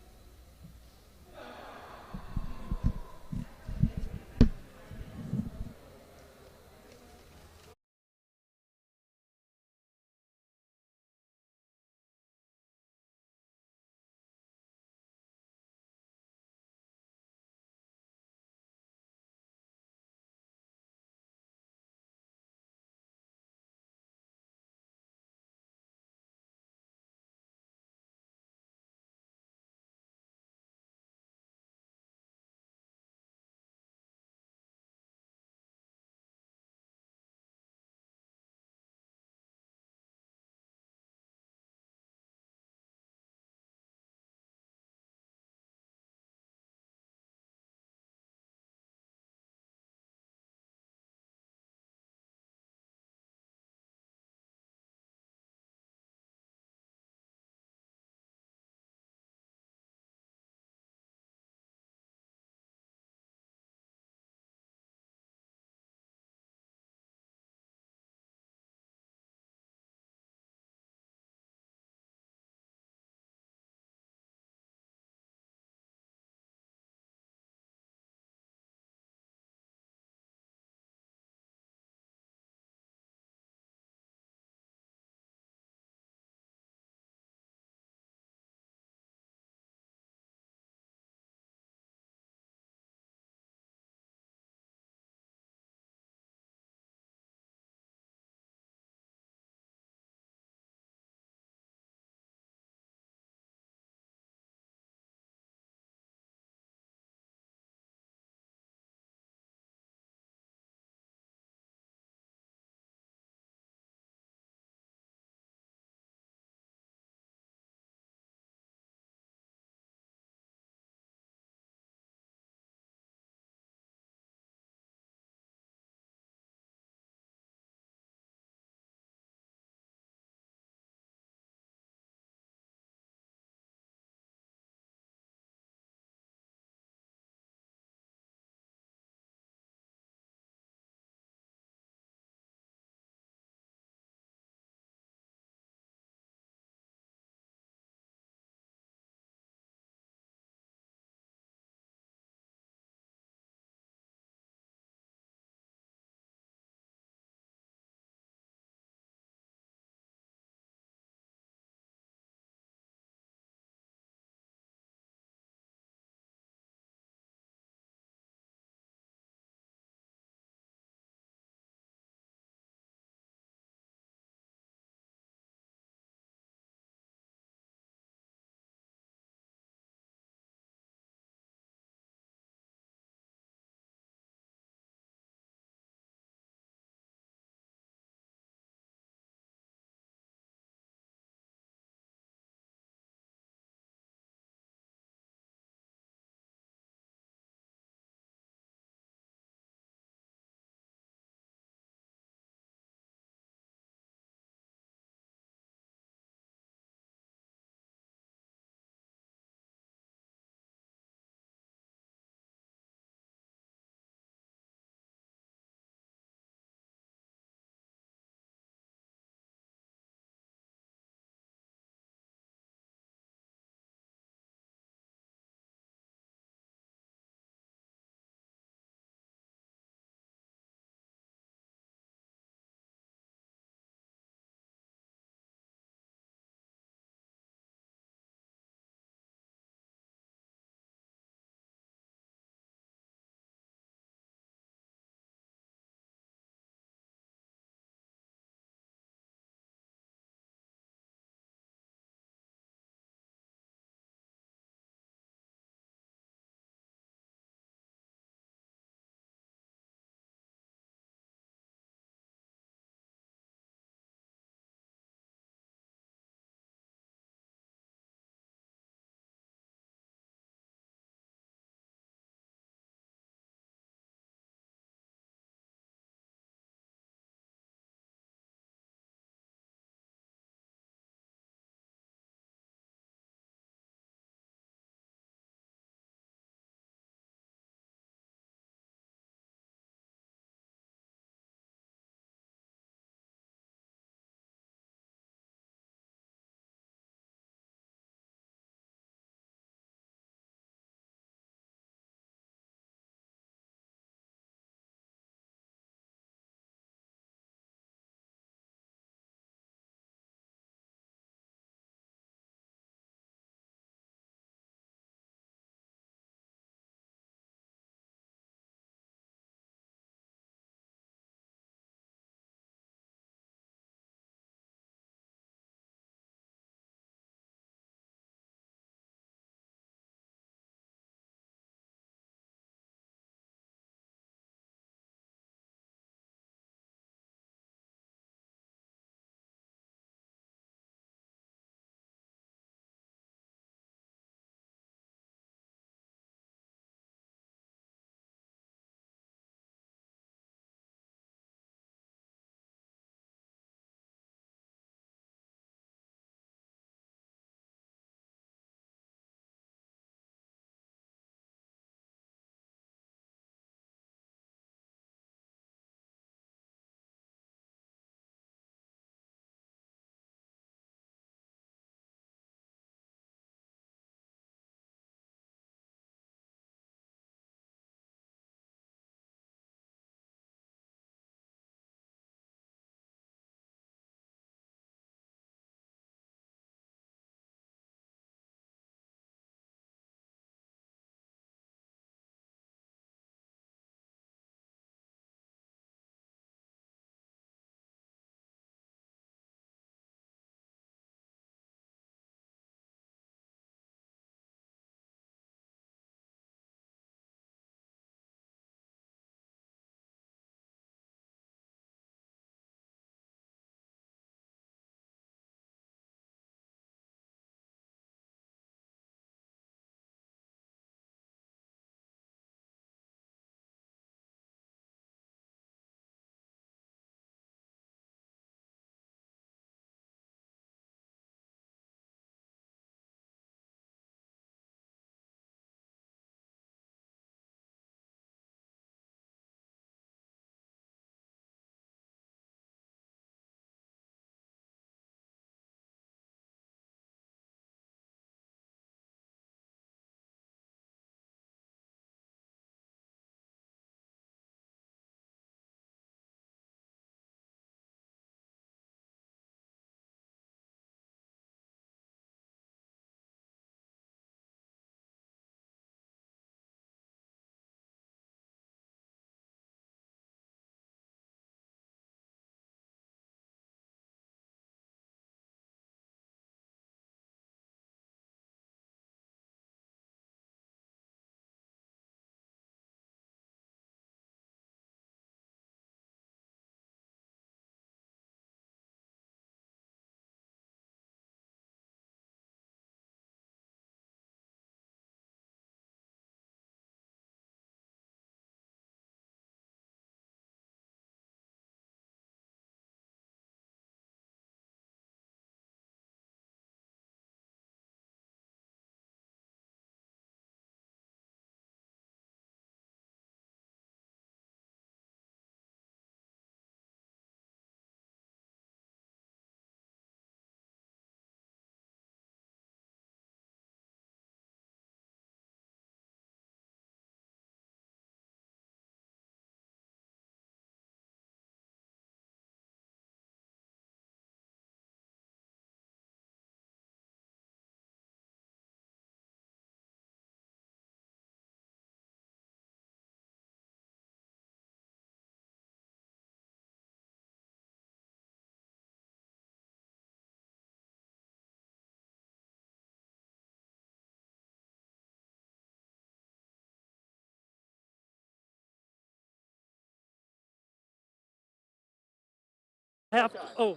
Oh.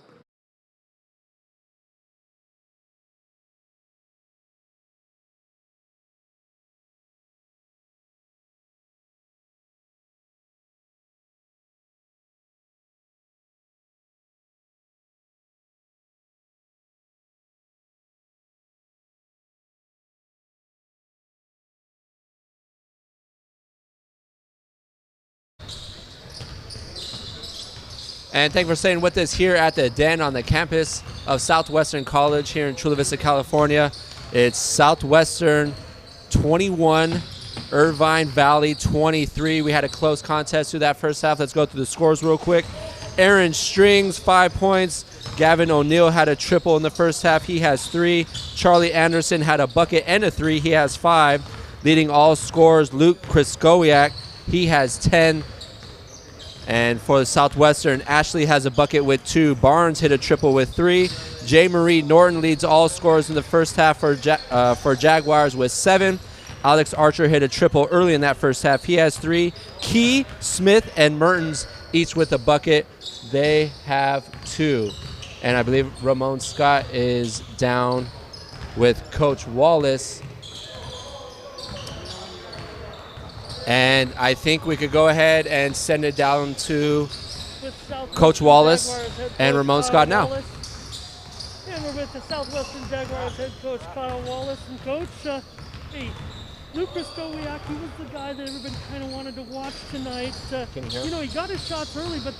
And thank you for staying with us here at the Den on the campus of Southwestern College here in Chula Vista, California. It's Southwestern 21, Irvine Valley 23. We had a close contest through that first half. Let's go through the scores real quick. Aaron Strings, 5 points. Gavin O'Neill had a triple in the first half. He has 3. Charlie Anderson had a bucket and a 3. He has 5. Leading all scorers, Luke Kriskowiak. He has 10. And for the Southwestern, Ashley has a bucket with 2. Barnes hit a triple with 3. J. Marie Norton leads all scorers in the first half for Jaguars with 7. Alex Archer hit a triple early in that first half. He has 3. Key, Smith, and Mertens each with a bucket. They have 2. And I believe Ramon Scott is down with Coach Wallace. And I think we could go ahead and send it down to Coach Wallace and Ramon Scott now. And we're with the Southwestern Jaguars head coach Kyle Wallace. And Coach, hey, Luke Kriskowiak, he was the guy that everybody kind of wanted to watch tonight. Can you hear him? You know, he got his shots early, but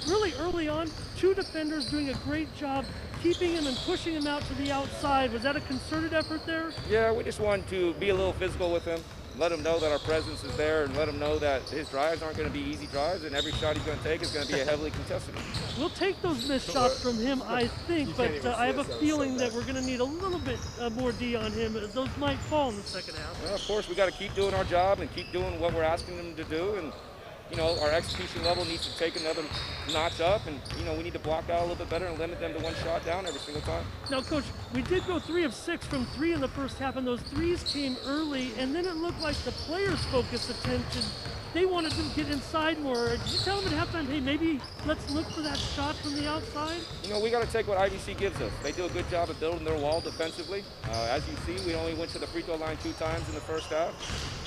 really early on, 2 defenders doing a great job keeping him and pushing him out to the outside. Was that a concerted effort there? Yeah, we just wanted to be a little physical with him. Let him know that our presence is there and let him know that his drives aren't going to be easy drives and every shot he's going to take is going to be a heavily contested one. We'll take those missed shots from him, I think, but I have a feeling that we're going to need a little bit more D on him. Those might fall in the second half. Well, of course, we got to keep doing our job and keep doing what we're asking them to do. And, you know, our execution level needs to take another notch up. And, you know, we need to block out a little bit better and limit them to 1 shot down every single time. Now, Coach, we did go 3 of 6 from 3 in the first half, and those threes came early, and then it looked like the players' focused attention. They wanted to get inside more. Did you tell them at halftime, hey, maybe let's look for that shot from the outside? You know, we got to take what IVC gives us. They do a good job of building their wall defensively. As you see, we only went to the free throw line 2 times in the first half.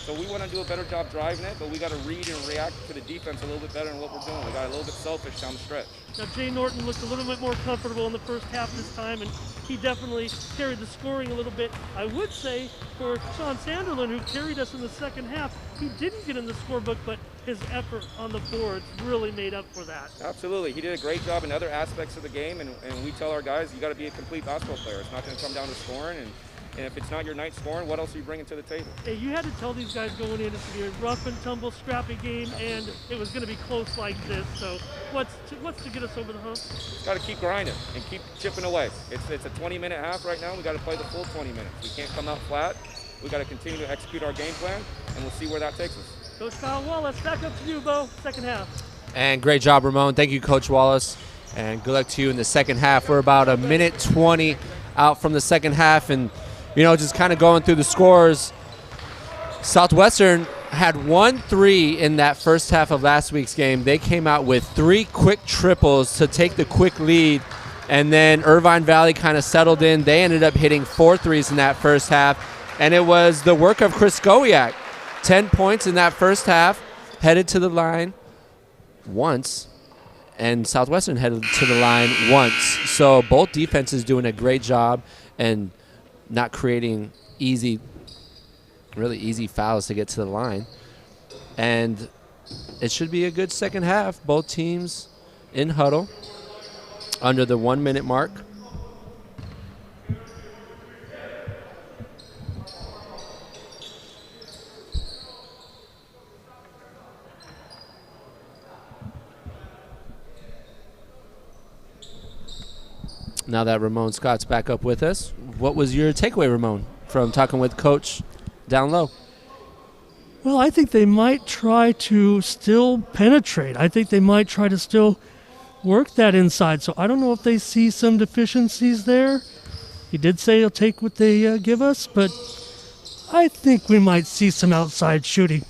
So we want to do a better job driving it, but we got to read and react to the defense a little bit better in what we're doing. We got a little bit selfish down the stretch. Now, Jay Norton looked a little bit more comfortable in the first half this time, and he definitely carried the scoring a little bit. I would say for Sean Sanderlin, who carried us in the second half, he didn't get in the scorebook, but his effort on the boards really made up for that. Absolutely. He did a great job in other aspects of the game, and we tell our guys, you got to be a complete basketball player. It's not going to come down to scoring, and if it's not your night scoring, what else are you bringing to the table? Hey, you had to tell these guys going in, it's going to be a rough and tumble, scrappy game, and it was going to be close like this. So what's to get us over the hump? Got to keep grinding and keep chipping away. It's a 20-minute half right now. We got to play the full 20 minutes. We can't come out flat. We got to continue to execute our game plan, and we'll see where that takes us. Coach Kyle Wallace, back up to you, Bo. Second half. And great job, Ramon. Thank you, Coach Wallace. And good luck to you in the second half. We're about a minute 20 out from the second half, and you know, just kind of going through the scores. Southwestern had 1 3 in that first half of last week's game. They came out with 3 quick triples to take the quick lead, and then Irvine Valley kind of settled in. They ended up hitting 4 threes in that first half, and it was the work of Kriskowiak. 10 points in that first half, headed to the line once, and Southwestern headed to the line once. So both defenses doing a great job and not creating really easy fouls to get to the line. And it should be a good second half. Both teams in huddle under the 1 minute mark. Now that Ramon Scott's back up with us, what was your takeaway, Ramon, from talking with Coach down low? Well, I think they might try to still penetrate. I think they might try to still work that inside. So I don't know if they see some deficiencies there. He did say he'll take what they give us, but I think we might see some outside shooting.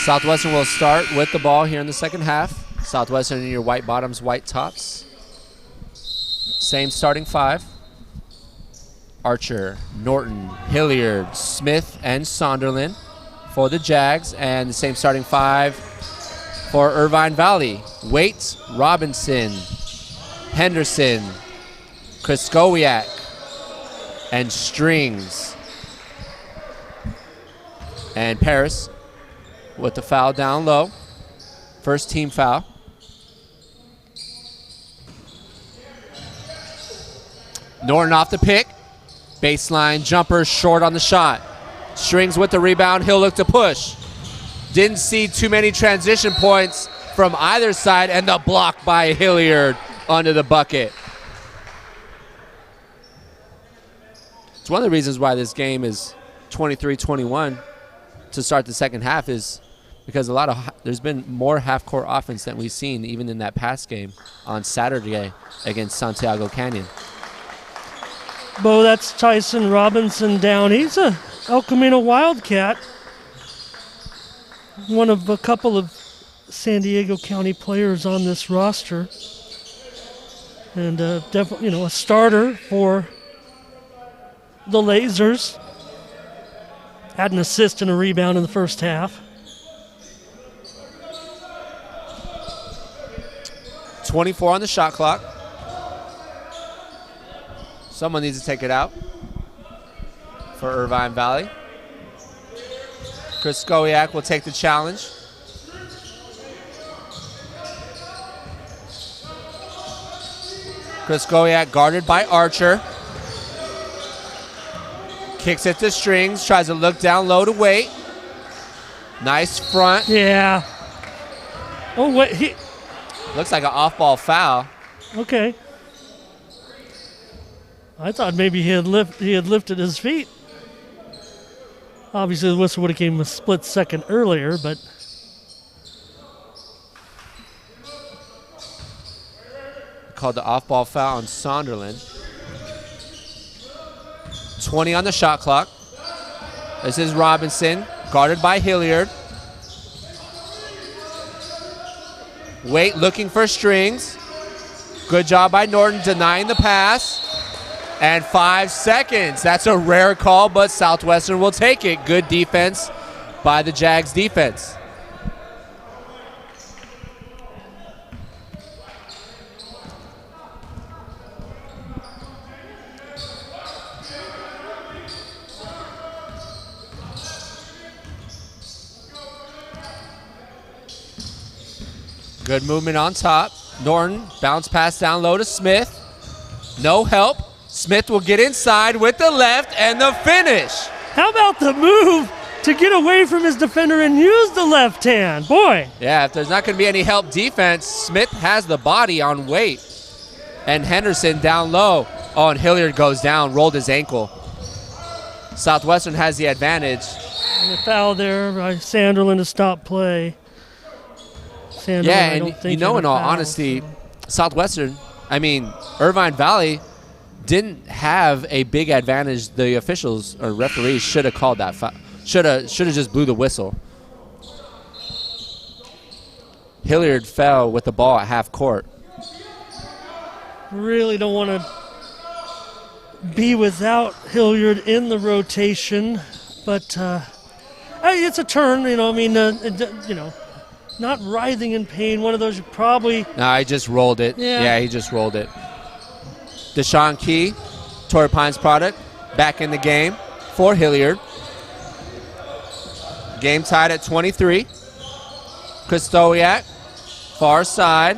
Southwestern will start with the ball here in the second half. Southwestern in your white bottoms, white tops. Same starting five. Archer, Norton, Hilliard, Smith, and Sonderland for the Jags. And the same starting five for Irvine Valley. Waite, Robinson, Henderson, Kraskowiak, and Strings. And Paris with the foul down low. First team foul. Norton off the pick. Baseline jumper short on the shot. Strings with the rebound. He'll look to push. Didn't see too many transition points from either side, and the block by Hilliard under the bucket. It's one of the reasons why this game is 23-21 to start the second half, is because there's been more half-court offense than we've seen even in that past game on Saturday against Santiago Canyon. Bo, that's Tyson Robinson down. He's a El Camino Wildcat. One of a couple of San Diego County players on this roster. And definitely, a starter for the Lasers. Had an assist and a rebound in the first half. 24 on the shot clock. Someone needs to take it out for Irvine Valley. Kraskowiak will take the challenge. Kraskowiak guarded by Archer. Kicks it to Strings, tries to look down low to Waite. Nice front. Yeah. Oh, wait. Looks like an off-ball foul. Okay. I thought maybe he had lifted his feet. Obviously, the whistle would have came a split second earlier, but called the off-ball foul on Sonderland. 20 on the shot clock. This is Robinson, guarded by Hilliard. Waite looking for Strings. Good job by Norton denying the pass. And 5 seconds. That's a rare call, but Southwestern will take it. Good defense by the Jags defense. Good movement on top. Norton, bounce pass down low to Smith. No help. Smith will get inside with the left and the finish. How about the move to get away from his defender and use the left hand? Boy. Yeah, if there's not going to be any help defense, Smith has the body on Waite. And Henderson down low. Oh, and Hilliard goes down, rolled his ankle. Southwestern has the advantage. And a foul there by Sanderland to stop play. Sanderland, yeah, and in all honesty, Southwestern, Irvine Valley didn't have a big advantage. The officials or referees should have called that foul. Should have just blew the whistle. Hilliard fell with the ball at half court. Really don't want to be without Hilliard in the rotation, but it's a turn. Not writhing in pain. One of those you probably. No, he just rolled it. Yeah, he just rolled it. Deshaun Key, Torrey Pines product, back in the game for Hilliard. Game tied at 23. Kraskowiak, far side.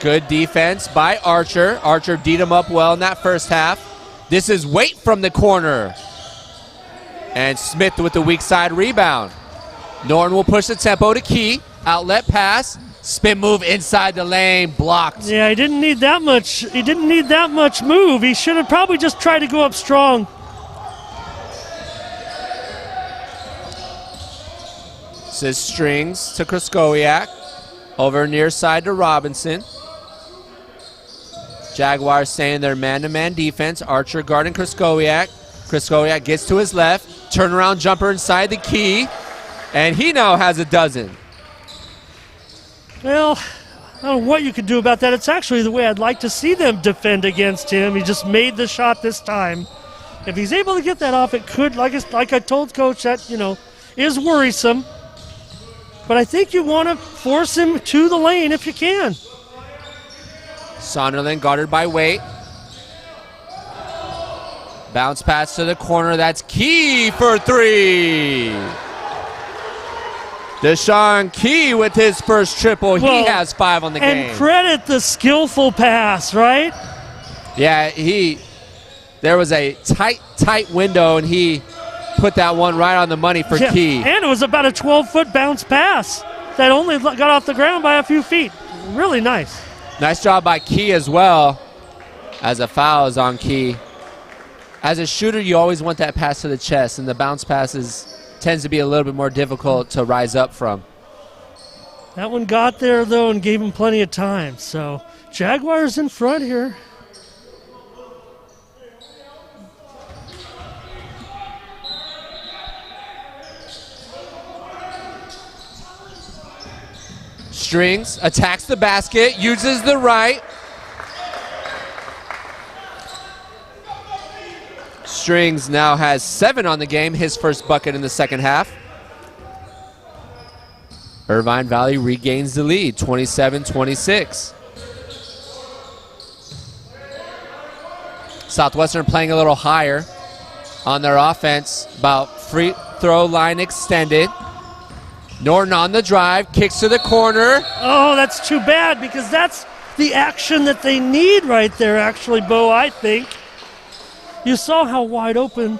Good defense by Archer. Archer beat him up well in that first half. This is Waite from the corner. And Smith with the weak side rebound. Norton will push the tempo to Key. Outlet pass. Spin move inside the lane, blocked. Yeah, he didn't need that much. He didn't need that much move. He should have probably just tried to go up strong. This is Strings to Kraskowiak. Over near side to Robinson. Jaguars staying their man-to-man defense. Archer guarding Kraskowiak. Kraskowiak gets to his left. Turnaround jumper inside the Key. And he now has a dozen. Well, I don't know what you could do about that. It's actually the way I'd like to see them defend against him. He just made the shot this time. If he's able to get that off, it could, like I told Coach, that, is worrisome. But I think you want to force him to the lane if you can. Sonderland guarded by Waite. Bounce pass to the corner. That's Key for three. Deshaun Key with his first triple. He has 5 on the game. And credit the skillful pass, right? Yeah, there was a tight window, and he put that one right on the money for Key. And it was about a 12-foot bounce pass that only got off the ground by a few feet. Really nice. Nice job by Key as well, as a foul is on Key. As a shooter, you always want that pass to the chest, and the bounce passes tends to be a little bit more difficult to rise up from. That one got there, though, and gave him plenty of time. So Jaguars in front here. Strings attacks the basket, uses the right. Strings now has 7 on the game, his first bucket in the second half. Irvine Valley regains the lead, 27-26. Southwestern playing a little higher on their offense, about free throw line extended. Norton on the drive, kicks to the corner. Oh, that's too bad, because that's the action that they need right there, actually, Bo, I think. You saw how wide open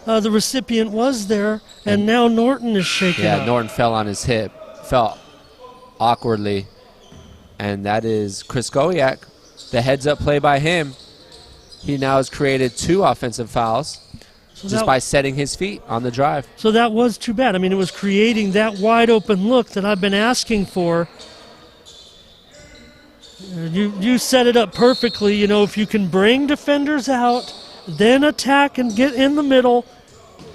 the recipient was there, and now Norton is shaking up. Yeah, Norton fell on his hip, fell awkwardly, and that is Chris Goyak. The heads-up play by him. He now has created 2 offensive fouls just by setting his feet on the drive. So that was too bad. I mean, it was creating that wide-open look that I've been asking for. You set it up perfectly. If you can bring defenders out, then attack and get in the middle,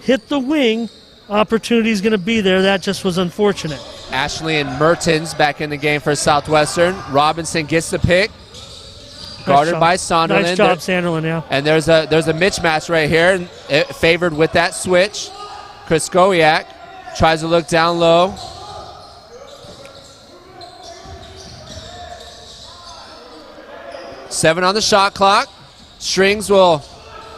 hit the wing, opportunity is going to be there. That just was unfortunate. Ashley and Mertens back in the game for Southwestern. Robinson gets the pick. Guarded by Sonderland. Nice job, Sanderland, yeah. And there's a mismatch right here, favored with that switch. Chris Goyak tries to look down low. Seven on the shot clock. Strings will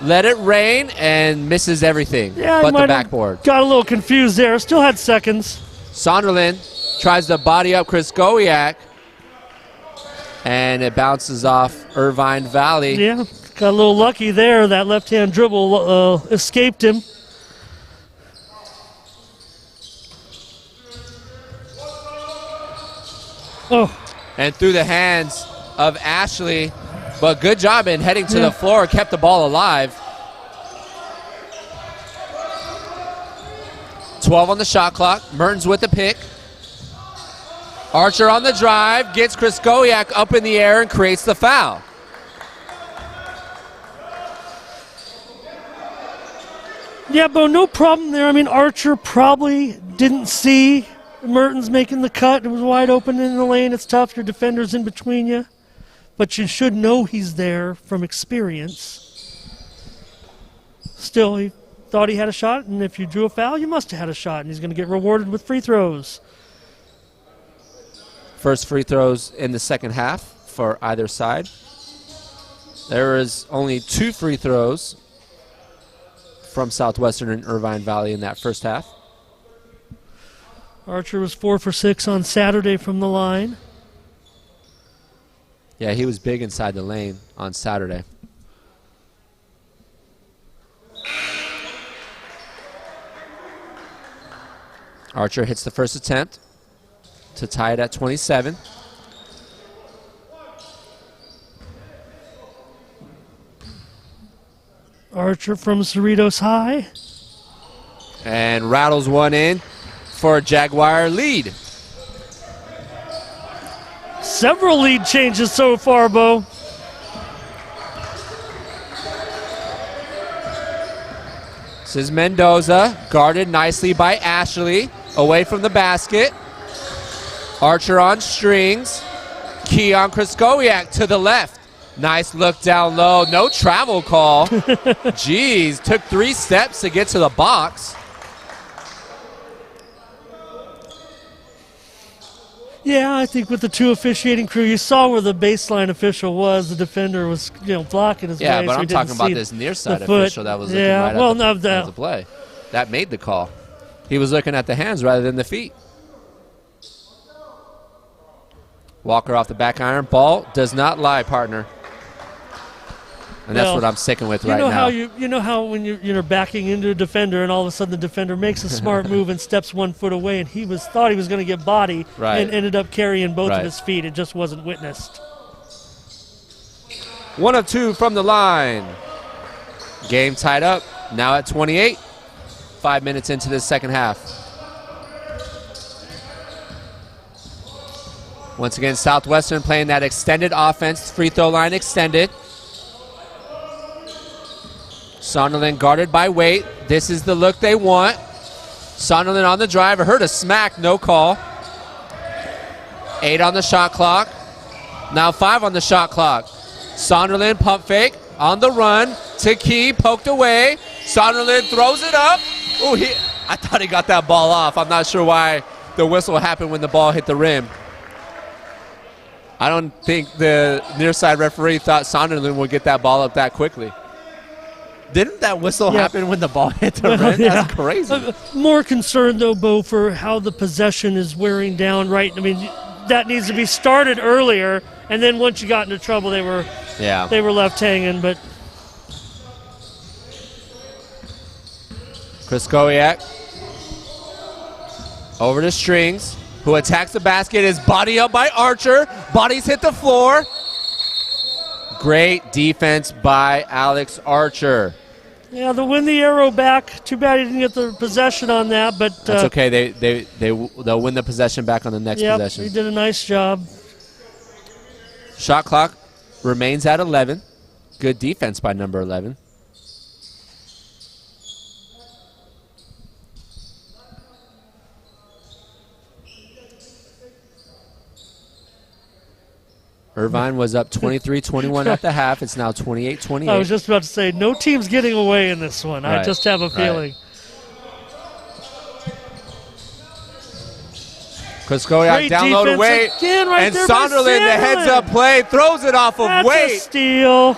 let it rain and misses everything but the backboard. Got a little confused there. Still had seconds. Sonderland tries to body up Chris Goyak, and it bounces off Irvine Valley. Yeah, got a little lucky there. That left-hand dribble escaped him. Oh. And through the hands of Ashley, but good job in heading to the floor, kept the ball alive. 12 on the shot clock. Mertens with the pick. Archer on the drive, gets Chris Goyak up in the air and creates the foul. Yeah, Bo, no problem there. I mean, Archer probably didn't see Mertens making the cut. It was wide open in the lane. It's tough. Your defender's in between you. But you should know he's there from experience. Still, he thought he had a shot, and if you drew a foul, you must have had a shot, and he's going to get rewarded with free throws. First free throws in the second half for either side. There is only 2 free throws from Southwestern and Irvine Valley in that first half. Archer was 4 for 6 on Saturday from the line. Yeah, he was big inside the lane on Saturday. Archer hits the first attempt to tie it at 27. Archer from Cerritos High. And rattles one in for a Jaguar lead. Several lead changes so far, Bo. This is Mendoza, guarded nicely by Ashley. away from the basket. Archer on strings. Keon Kraskowiak to the left. Nice look down low. No travel call. Jeez, took 3 steps to get to the box. Yeah, I think with the 2 officiating crew, you saw where the baseline official was. The defender was, blocking his way. Yeah, but so I'm talking about this near side foot. official that was looking right at the play. That made the call. He was looking at the hands rather than the feet. Walker off the back iron. Ball does not lie, partner. And that's what I'm sticking with right now. You know how when you're backing into a defender and all of a sudden the defender makes a smart move and steps 1 foot away, and thought he was going to get body and ended up carrying both of his feet. It just wasn't witnessed. 1 of 2 from the line. Game tied up. Now at 28. 5 minutes into the second half. Once again, Southwestern playing that extended offense. Free throw line extended. Sonderland guarded by Waite. This is the look they want. Sonderland on the drive. I heard a smack, no call. 8 on the shot clock. Now 5 on the shot clock. Sonderland pump fake on the run. To Key, poked away. Sonderland throws it up. Oh, I thought he got that ball off. I'm not sure why the whistle happened when the ball hit the rim. I don't think the near side referee thought Sonderland would get that ball up that quickly. Didn't that whistle happen when the ball hit the rim? That's crazy. More concerned, though, Bo, for how the possession is wearing down, right? I mean, that needs to be started earlier, and then once you got into trouble, they were left hanging. But Kraskowiak over the strings. Who attacks the basket is body up by Archer. Bodies hit the floor. Great defense by Alex Archer. Yeah, they'll win the arrow back. Too bad he didn't get the possession on that, but that's okay. They'll win the possession back on the next possession. He did a nice job. Shot clock remains at 11. Good defense by number 11. Irvine was up 23-21 at the half. It's now 28-28. I was just about to say, no team's getting away in this one. I just have a feeling. Kraskowiak down low to Waite. And Sonderland, the heads-up play, throws it off of Waite. That's a steal.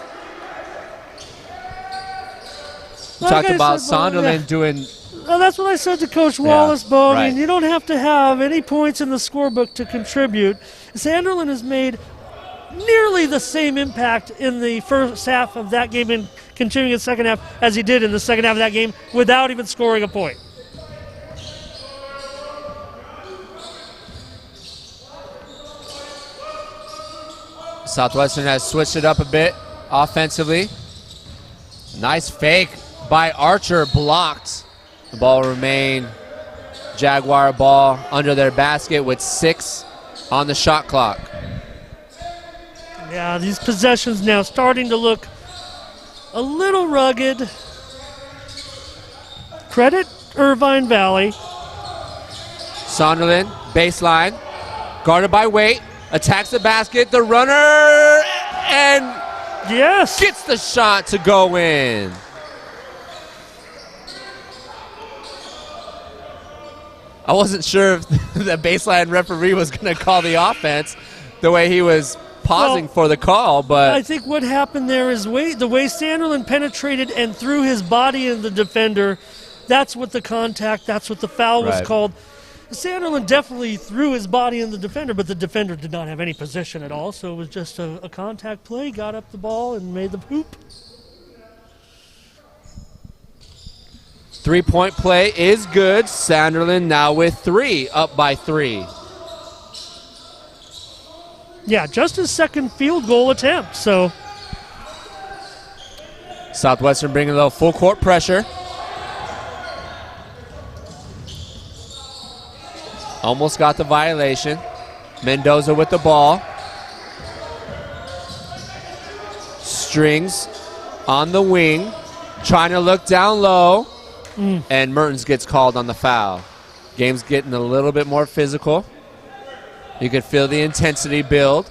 Talked about Sonderland doing... Well, that's what I said to Coach Wallace, Bo. I mean, you don't have to have any points in the scorebook to contribute. Sunderland has made nearly the same impact in the first half of that game and continuing in the second half as he did in the second half of that game without even scoring a point. Southwestern has switched it up a bit offensively. Nice fake by Archer, blocked. The ball remained Jaguar ball under their basket with 6 on the shot clock. Yeah, these possessions now starting to look a little rugged. Credit Irvine Valley. Sonderland, baseline, guarded by Waite, attacks the basket, the runner, and gets the shot to go in. I wasn't sure if the baseline referee was going to call the offense the way he was pausing for the call, but I think what happened there is the way Sanderland penetrated and threw his body in the defender, that's what the contact, that's what the foul was called. Sanderland definitely threw his body in the defender, but the defender did not have any position at all, so it was just a contact play, got up the ball and made the hoop. 3-point play is good. Sanderland now with 3, up by 3. Yeah, just his second field goal attempt, so. Southwestern bringing a little full court pressure. Almost got the violation. Mendoza with the ball. Strings on the wing, trying to look down low, and Mertens gets called on the foul. Game's getting a little bit more physical. You could feel the intensity build.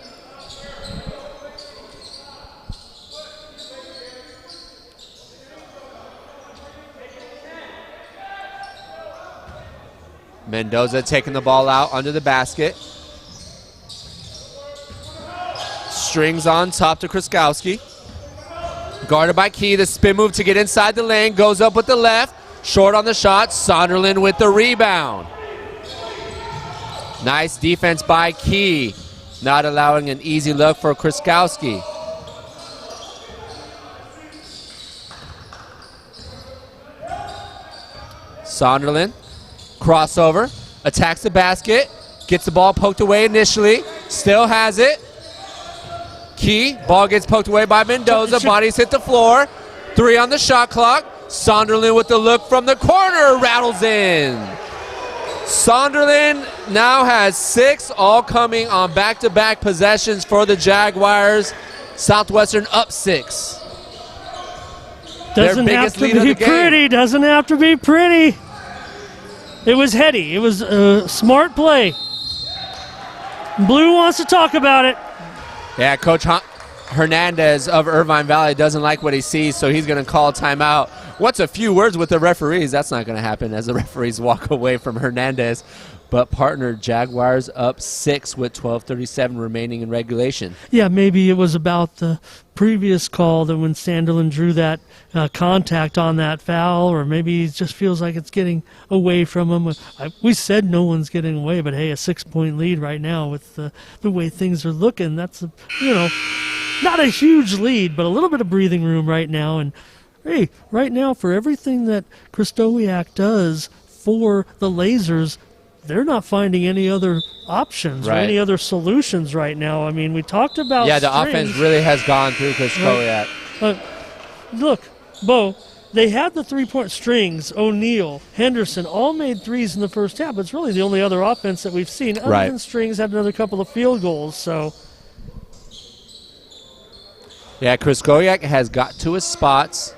Mendoza taking the ball out under the basket. Strings on top to Kriskowski. Guarded by Key. The spin move to get inside the lane. Goes up with the left. Short on the shot. Sonderland with the rebound. Nice defense by Key. Not allowing an easy look for Kriskowski. Sonderland. Crossover, attacks the basket, gets the ball poked away initially, still has it. Key, ball gets poked away by Mendoza, bodies hit the floor. 3 on the shot clock. Sonderland with the look from the corner, rattles in. Sonderland now has 6, all coming on back-to-back possessions for the Jaguars. Southwestern up 6. Doesn't have to be pretty, doesn't have to be pretty. It was heady. It was a smart play. Blue wants to talk about it. Yeah, Coach Hernandez of Irvine Valley doesn't like what he sees, so he's going to call a timeout. What's a few words with the referees? That's not going to happen as the referees walk away from Hernandez. But partner, Jaguars up 6 with 12:37 remaining in regulation. Yeah, maybe it was about the previous call that when Sanderlin drew that contact on that foul, or maybe he just feels like it's getting away from him. We said no one's getting away, but hey, a 6-point lead right now with the way things are looking. That's, not a huge lead, but a little bit of breathing room right now. And hey, right now for everything that Kristowiak does for the Lasers, they're not finding any other options or any other solutions right now. I mean, we talked about the offense really has gone through Kristowiak. Look, Bo, they had the 3-point strings. O'Neal, Henderson, all made threes in the first half, but it's really the only other offense that we've seen. Other than Strings had another couple of field goals, so. Yeah, Kristowiak has got to his spots.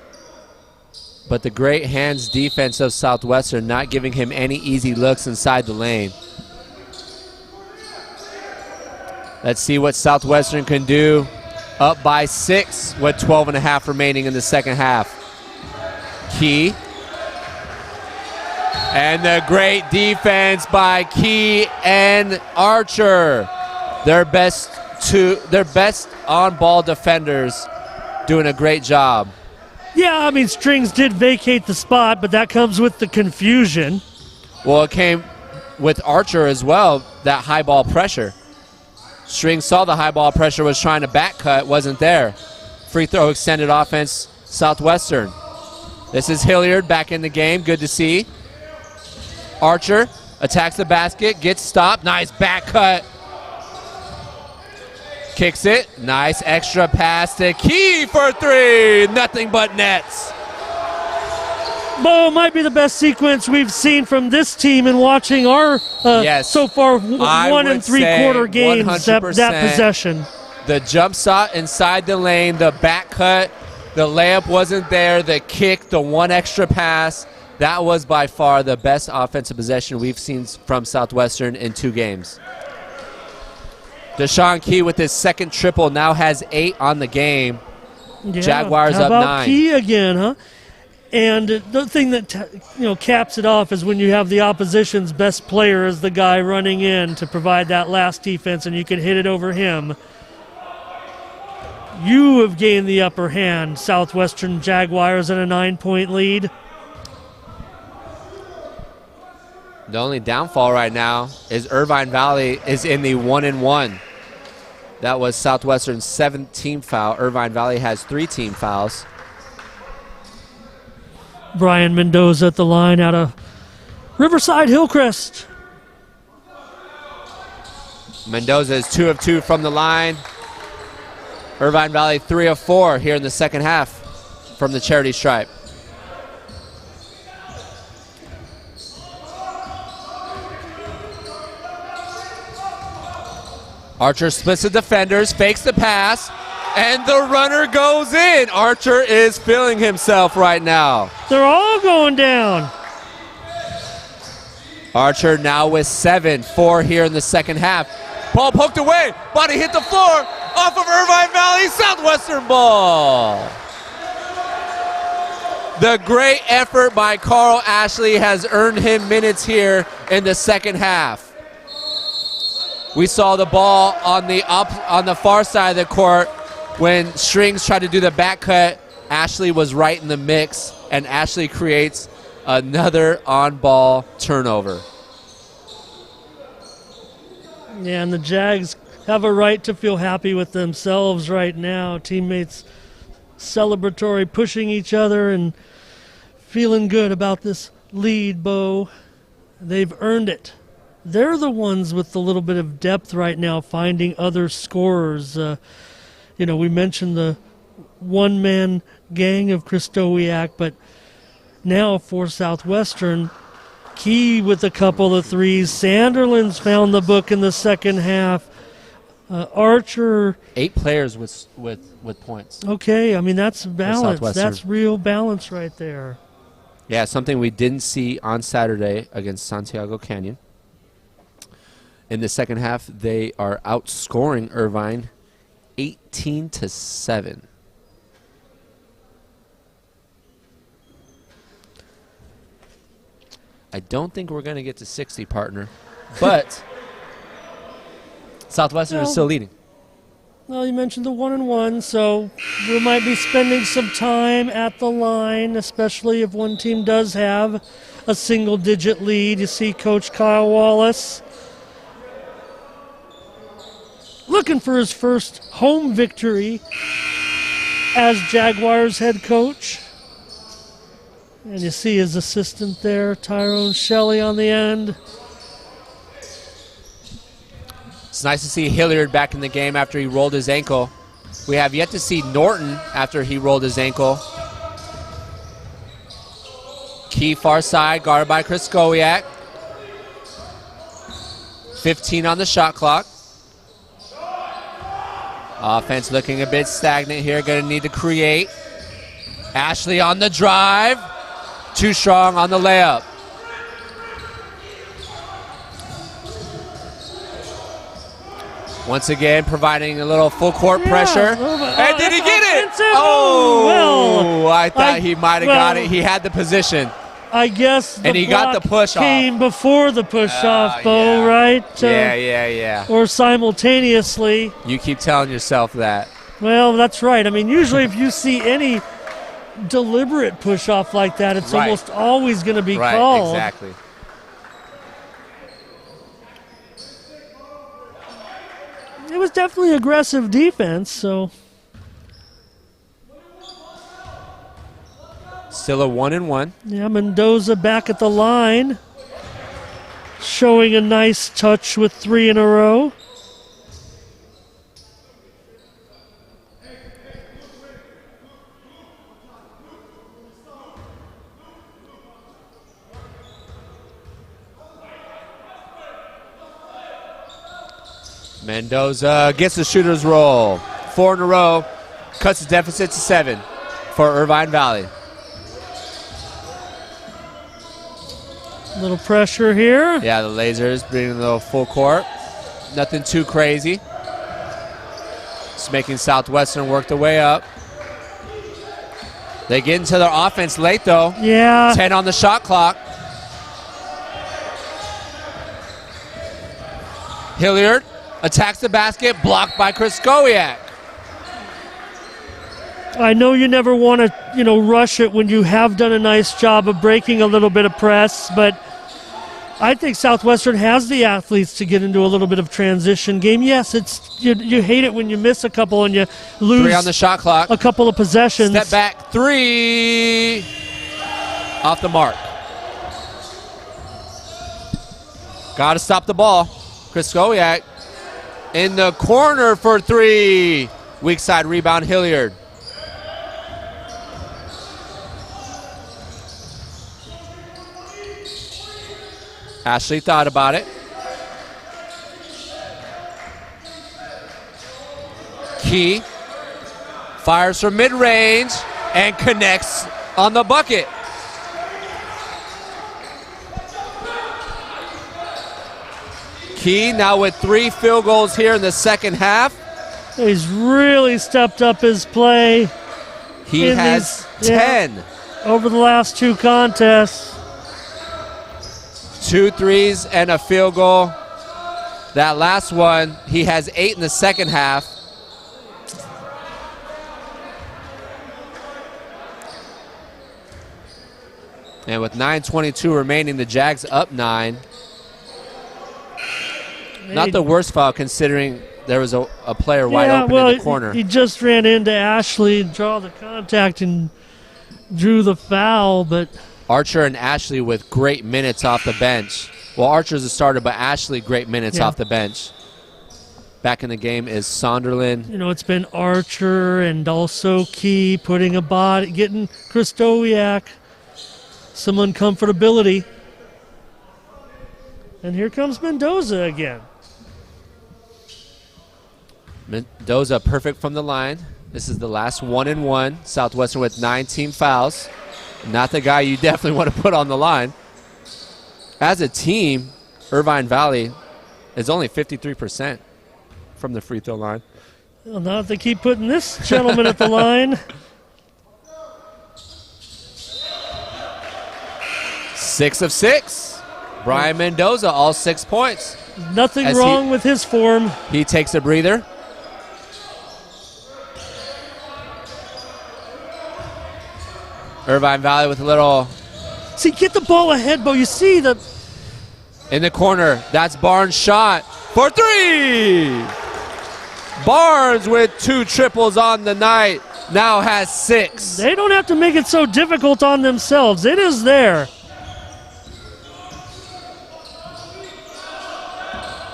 But the great hands defense of Southwestern not giving him any easy looks inside the lane. Let's see what Southwestern can do. Up by 6 with 12.5 remaining in the second half. Key. And the great defense by Key and Archer. Their best on-ball defenders doing a great job. Yeah, I mean, Strings did vacate the spot, but that comes with the confusion. Well, it came with Archer as well, that high ball pressure. Strings saw the high ball pressure, was trying to back cut, wasn't there. Free throw extended offense, Southwestern. This is Hilliard back in the game, good to see. Archer attacks the basket, gets stopped, nice back cut. Kicks it, nice extra pass to Key for 3, nothing but nets. Bo, might be the best sequence we've seen from this team in watching our so far 1 3/4 games, that possession. The jump shot inside the lane, the back cut, the layup wasn't there, the kick, the 1 extra pass, that was by far the best offensive possession we've seen from Southwestern in 2 games. Deshaun Key with his second triple now has 8 on the game. Yeah, Jaguars how up about 9. Key again, huh? And the thing that caps it off is when you have the opposition's best player as the guy running in to provide that last defense, and you can hit it over him. You have gained the upper hand, Southwestern Jaguars, in a 9-point lead. The only downfall right now is Irvine Valley is in the 1-1. That was Southwestern's 7th team foul. Irvine Valley has 3 team fouls. Brian Mendoza at the line out of Riverside Hillcrest. Mendoza is 2 of 2 from the line. Irvine Valley 3 of 4 here in the second half from the charity stripe. Archer splits the defenders, fakes the pass, and the runner goes in. Archer is feeling himself right now. They're all going down. Archer now with 7, 4 here in the second half. Ball poked away, body hit the floor, off of Irvine Valley, Southwestern ball. The great effort by Carl Ashley has earned him minutes here in the second half. We saw the ball on the far side of the court when Strings tried to do the back cut. Ashley was right in the mix, and Ashley creates another on-ball turnover. Yeah, and the Jags have a right to feel happy with themselves right now. Teammates celebratory, pushing each other and feeling good about this lead, Bo. They've earned it. They're the ones with a little bit of depth right now, finding other scorers. We mentioned the one-man gang of Christowiak, but now for Southwestern, Key with a couple of threes. Sanderlin's found the book in the second half. Archer. 8 players with points. Okay, I mean, that's balance. That's real balance right there. Yeah, something we didn't see on Saturday against Santiago Canyon. In the second half, they are outscoring Irvine 18-7. I don't think we're going to get to 60, partner, but Southwestern is still leading. Well, you mentioned the 1-1, so we might be spending some time at the line, especially if one team does have a single-digit lead. You see Coach Kyle Wallace looking for his first home victory as Jaguars head coach. And you see his assistant there, Tyrone Shelley, on the end. It's nice to see Hilliard back in the game after he rolled his ankle. We have yet to see Norton after he rolled his ankle. Key far side, guarded by Chris Gowiak. 15 on the shot clock. Offense looking a bit stagnant here, going to need to create. Ashley on the drive. Too strong on the layup. Once again, providing a little full court pressure. And did he get it? Oh, I thought he might have got it. He had the position. I guess and he got the push came off. Before the push off, Bo, yeah. right? Yeah. Or simultaneously. You keep telling yourself that. Well, that's right. I mean, usually if you see any deliberate push off like that, it's almost always going to be called. Right, exactly. It was definitely aggressive defense, so. Still a 1-1. Yeah, Mendoza back at the line, showing a nice touch with 3 in a row. Mendoza gets the shooter's roll. 4 in a row, cuts the deficit to 7 for Irvine Valley. Little pressure here. Yeah, the Lasers bringing the full court. Nothing too crazy. Just making Southwestern work their way up. They get into their offense late, though. Yeah. 10 on the shot clock. Hilliard attacks the basket, blocked by Chris Gowiak. I know you never want to, rush it when you have done a nice job of breaking a little bit of press, but I think Southwestern has the athletes to get into a little bit of transition game. Yes, it's you hate it when you miss a couple and you lose 3 on the shot clock. A couple of possessions. Step back, 3. Off the mark. Got to stop the ball. Chris Gowiak in the corner for 3. Weak side rebound, Hilliard. Ashley thought about it. Key fires from mid-range and connects on the bucket. Key now with 3 field goals here in the second half. He's really stepped up his play. He has 10. Over the last 2 contests. 2 threes and a field goal. That last one, he has 8 in the second half. And with 9:22 remaining, the Jags up 9. Not the worst foul considering there was a player wide open in the corner. He just ran into Ashley, draw the contact, and drew the foul. But Archer and Ashley with great minutes off the bench. Well, Archer's a starter, but Ashley great minutes off the bench. Back in the game is Sonderland. You know, it's been Archer and also Key putting a body, getting Christowiak some uncomfortability. And here comes Mendoza again. Mendoza perfect from the line. This is the last 1-and-1. Southwestern with 9 team fouls. Not the guy you definitely want to put on the line. As a team, Irvine Valley is only 53% from the free throw line. Well, now if they keep putting this gentleman at the line. 6 of 6. Brian Mendoza, all 6 points. Nothing wrong with his form. He takes a breather. Irvine Valley with a little... See, get the ball ahead, Bo. You see the... In the corner, that's Barnes' shot for 3! Barnes with 2 triples on the night, now has 6. They don't have to make it so difficult on themselves. It is there.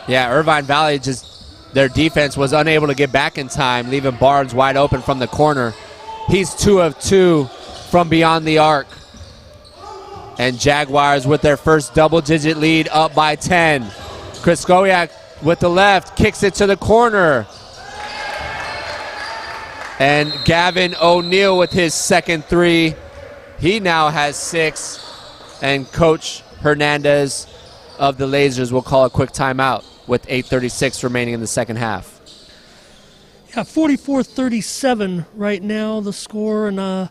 Yeah, Irvine Valley their defense was unable to get back in time, leaving Barnes wide open from the corner. He's 2 of 2 from beyond the arc. And Jaguars with their first double-digit lead, up by 10. Kriskowiak with the left, kicks it to the corner. And Gavin O'Neill with his second 3. He now has 6. And Coach Hernandez of the Lasers will call a quick timeout with 8:36 remaining in the second half. Yeah, 44-37 right now, the score. And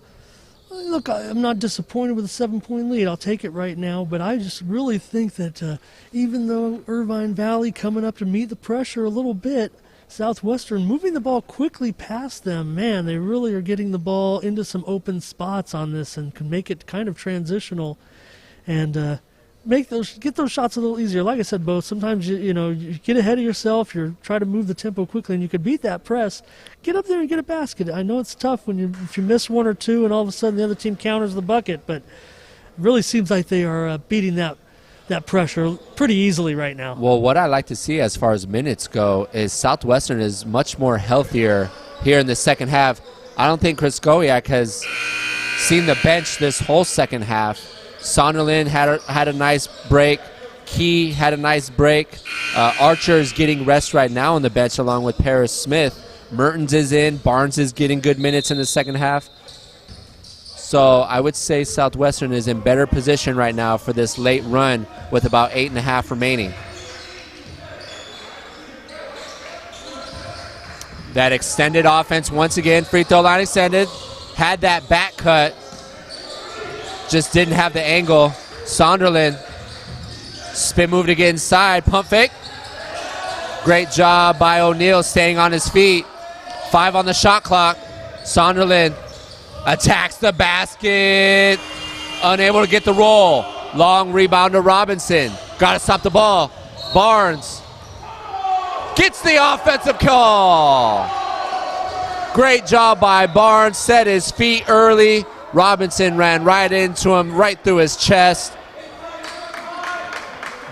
look, I'm not disappointed with a 7-point lead. I'll take it right now. But I just really think that even though Irvine Valley coming up to meet the pressure a little bit, Southwestern moving the ball quickly past them, man, they really are getting the ball into some open spots on this and can make it kind of transitional and get those shots a little easier. Like I said, Bo, sometimes you get ahead of yourself, you try to move the tempo quickly, and you could beat that press. Get up there and get a basket. I know it's tough if you miss 1 or 2 and all of a sudden the other team counters the bucket, but it really seems like they are beating that pressure pretty easily right now. Well, what I like to see as far as minutes go is Southwestern is much more healthier here in the second half. I don't think Kriskowiak has seen the bench this whole second half. Sonderland had a nice break. Key had a nice break. Archer is getting rest right now on the bench along with Paris Smith. Mertens is in. Barnes is getting good minutes in the second half. So I would say Southwestern is in better position right now for this late run with about 8.5 remaining. That extended offense once again, free throw line extended. Had that back cut. Just didn't have the angle. Sonderland, spin move to get inside, pump fake. Great job by O'Neill staying on his feet. 5 on the shot clock. Sonderland attacks the basket. Unable to get the roll. Long rebound to Robinson. Got to stop the ball. Barnes gets the offensive call. Great job by Barnes. Set his feet early. Robinson ran right into him, right through his chest.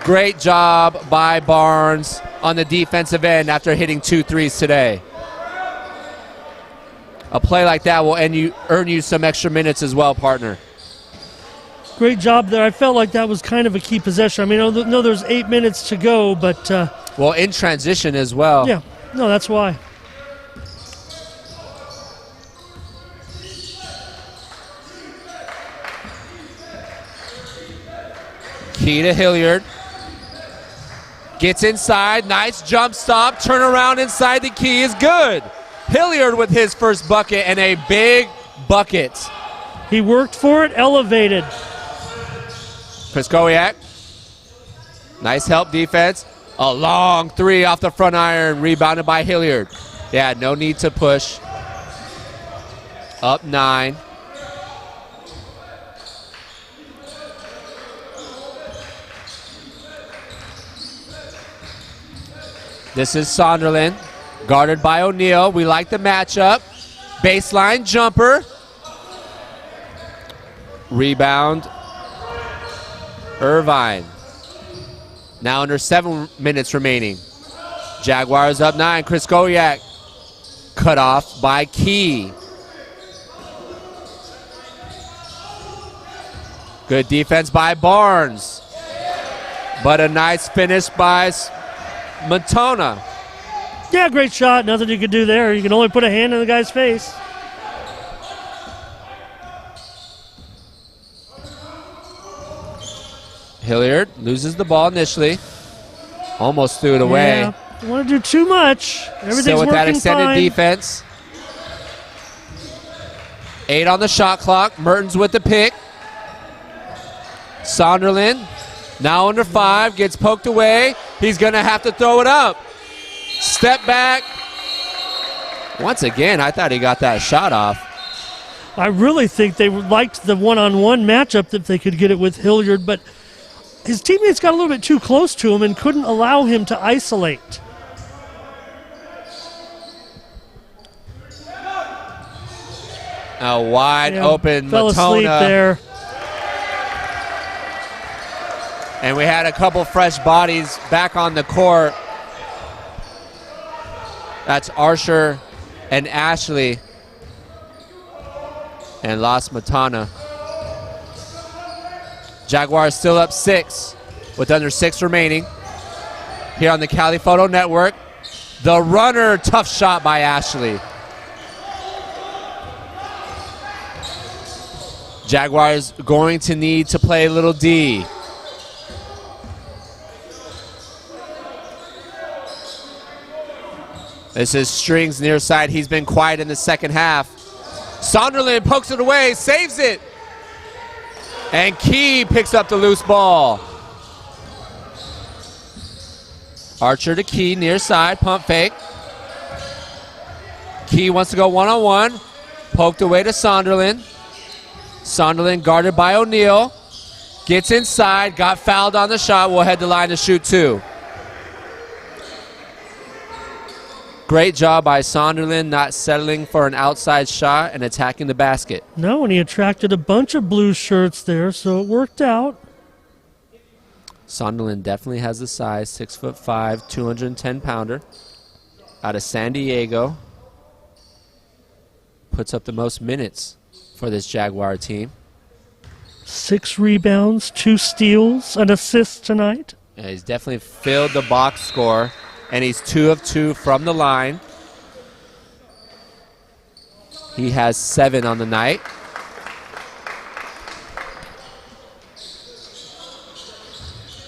Great job by Barnes on the defensive end after hitting 2 threes today. A play like that will earn you some extra minutes as well, partner. Great job there. I felt like that was kind of a key possession. I mean, I know there's 8 minutes to go, but... well, in transition as well. Yeah, no, that's why. Key to Hilliard. Gets inside, nice jump stop, turn around inside the key is good. Hilliard with his first bucket and a big bucket. He worked for it, elevated. Kraskowiak, nice help defense. A long three off the front iron, rebounded by Hilliard. Yeah, no need to push. Up 9. This is Sonderland, guarded by O'Neal. We like the matchup. Baseline jumper. Rebound, Irvine. Now under 7 minutes remaining. Jaguars up 9. Kraskowiak cut off by Key. Good defense by Barnes. But a nice finish by Matona. Yeah, great shot. Nothing you could do there. You can only put a hand in the guy's face. Hilliard loses the ball initially. Almost threw it away. Yeah, don't want to do too much. Everything's Still with working that extended fine. defense. 8 on the shot clock. Mertens with the pick. Sonderland now under 5. Gets poked away. He's going to have to throw it up. Step back. Once again, I thought he got that shot off. I really think they liked the one-on-one matchup if they could get it with Hilliard, but his teammates got a little bit too close to him and couldn't allow him to isolate. A wide open fell asleep Matona. there. And we had a couple fresh bodies back on the court. That's Archer and Ashley. And Las Matana. Jaguars still up 6 with under 6 remaining. Here on the Cali Photo Network. The runner, tough shot by Ashley. Jaguars going to need to play a little D. This is Strings near side. He's been quiet in the second half. Sonderland pokes it away, saves it. And Key picks up the loose ball. Archer to Key, near side, pump fake. Key wants to go one-on-one. Poked away to Sonderland. Sonderland guarded by O'Neal. Gets inside, got fouled on the shot. Will head to line to shoot 2. Great job by Sonderland not settling for an outside shot and attacking the basket. No, and he attracted a bunch of blue shirts there, so it worked out. Sonderland definitely has the size, 6'5", 210-pounder. Out of San Diego. Puts up the most minutes for this Jaguar team. 6 rebounds, 2 steals, an assist tonight. Yeah, he's definitely filled the box score. And he's 2 of 2 from the line. He has 7 on the night.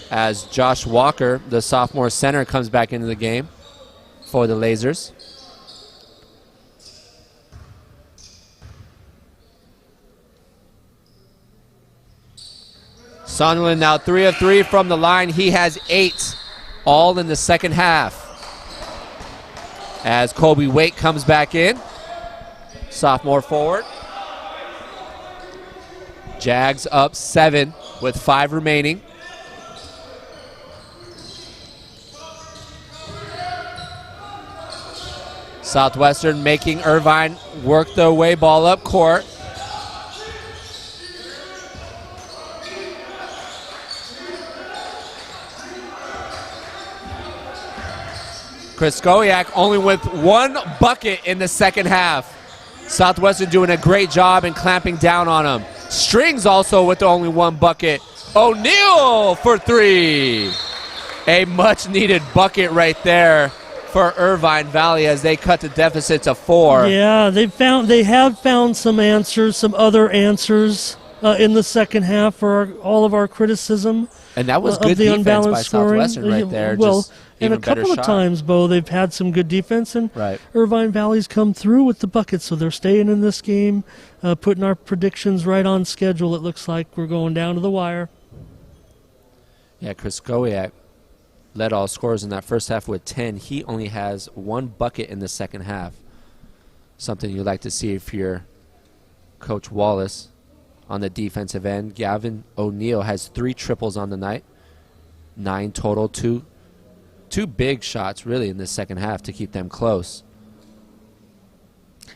As Josh Walker, the sophomore center, comes back into the game for the Lasers. Sonderland now 3 of 3 from the line. He has 8. All in the second half. As Colby Waite comes back in. Sophomore forward. Jags up 7 with 5 remaining. Southwestern making Irvine work the away ball up court. Kraskowiak only with 1 bucket in the second half. Southwestern doing a great job in clamping down on him. Strings also with only 1 bucket. O'Neal for 3. A much needed bucket right there for Irvine Valley as they cut the deficit to 4. Yeah, they have found some answers, some other answers. in the second half for all of our criticism. And that was of good the defense by unbalanced scoring. Southwestern right there. Well, just and even a couple better of shot. times, Bo, they've had some good defense, and Right. Irvine Valley's come through with the buckets, so they're staying in this game, putting our predictions right on schedule. It looks like we're going down to the wire. Yeah, Chris Gowiak led all scorers in that first half with 10. He only has 1 bucket in the second half. Something you'd like to see if you're Coach Wallace. On the defensive end, Gavin O'Neill has 3 triples on the night. 9 total, two big shots really in the second half to keep them close.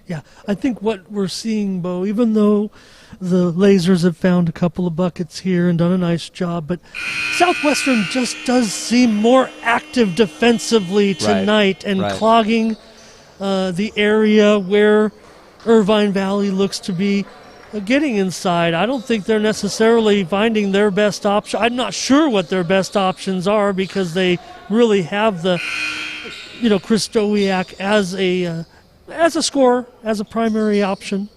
Yeah, I think what we're seeing, Bo, even though the Lasers have found a couple of buckets here and done a nice job, but Southwestern just does seem more active defensively tonight and clogging the area where Irvine Valley looks to be getting inside. I don't think they're necessarily finding their best option. I'm not sure what their best options are because they really have the, Chris Dowiak as a scorer, as a primary option.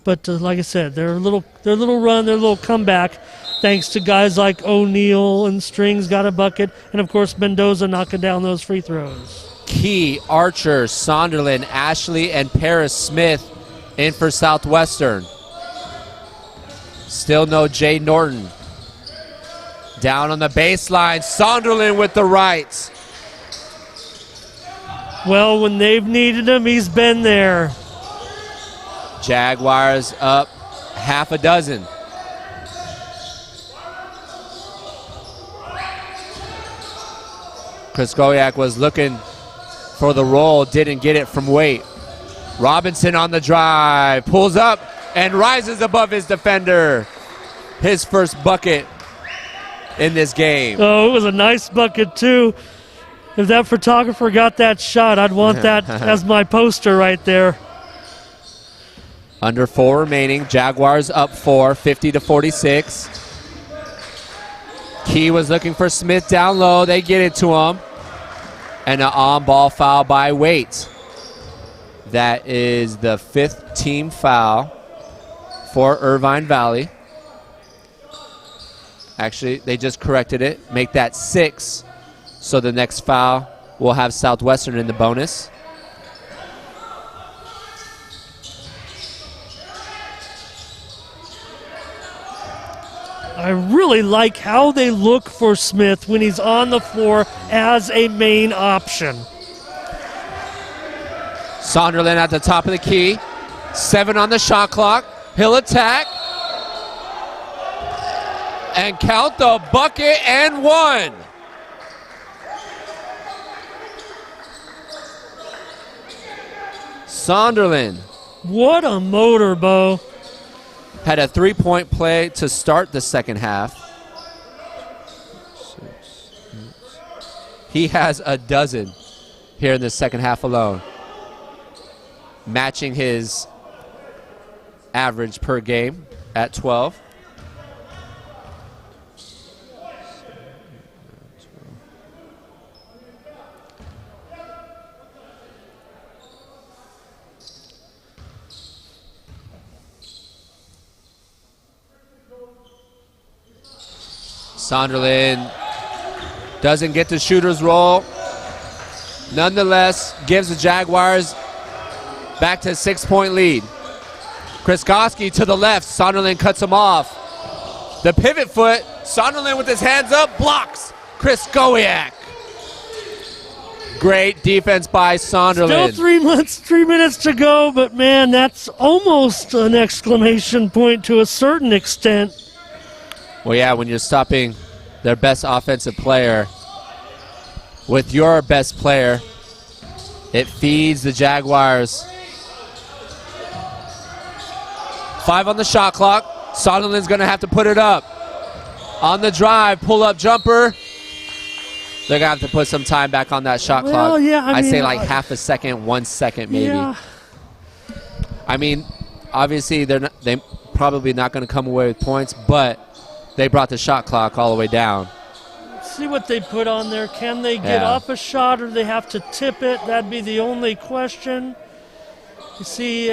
But like I said, their little run, their little comeback, thanks to guys like O'Neill and Strings got a bucket, and of course Mendoza knocking down those free throws. Key, Archer, Sonderland, Ashley, and Paris Smith in for Southwestern. Still no Jay Norton. Down on the baseline, Sonderland with the right. Well, when they've needed him, he's been there. Jaguars up half a dozen. Chris Gowiak was looking for the roll, didn't get it from Waite. Robinson on the drive, pulls up and rises above his defender. His first bucket in this game. Oh, it was a nice bucket too. If that photographer got that shot, I'd want that as my poster right there. Under 4 remaining, Jaguars up 4, 50-46. Key was looking for Smith down low. They get it to him. And an on-ball foul by Waite. That is the 5th team foul for Irvine Valley. Actually, they just corrected it. Make that 6. So the next foul will have Southwestern in the bonus. I really like how they look for Smith when he's on the floor as a main option. Sonderland at the top of the key. 7 on the shot clock. He'll attack. And count the bucket and 1. Sonderland. What a motor, Bo. Had a 3-point play to start the second half. He has a dozen here in the second half alone, matching his average per game at 12. Sonderland doesn't get the shooter's roll. Nonetheless, gives the Jaguars back to a 6-point lead. Kriskowski to the left. Sonderland cuts him off. The pivot foot. Sonderland with his hands up. Blocks Chris Gowiak. Great defense by Sonderland. Still 3 minutes to go, but man, that's almost an exclamation point to a certain extent. Well, yeah, when you're stopping their best offensive player with your best player, it feeds the Jaguars. 5 on the shot clock. Sonderland's going to have to put it up. On the drive, pull-up jumper. They're going to have to put some time back on that shot clock. Yeah, I mean, say like half a second, 1 second maybe. Yeah. I mean, obviously they're probably not going to come away with points, but they brought the shot clock all the way down. Let's see what they put on there. Can they get off a shot or do they have to tip it? That'd be the only question. You see,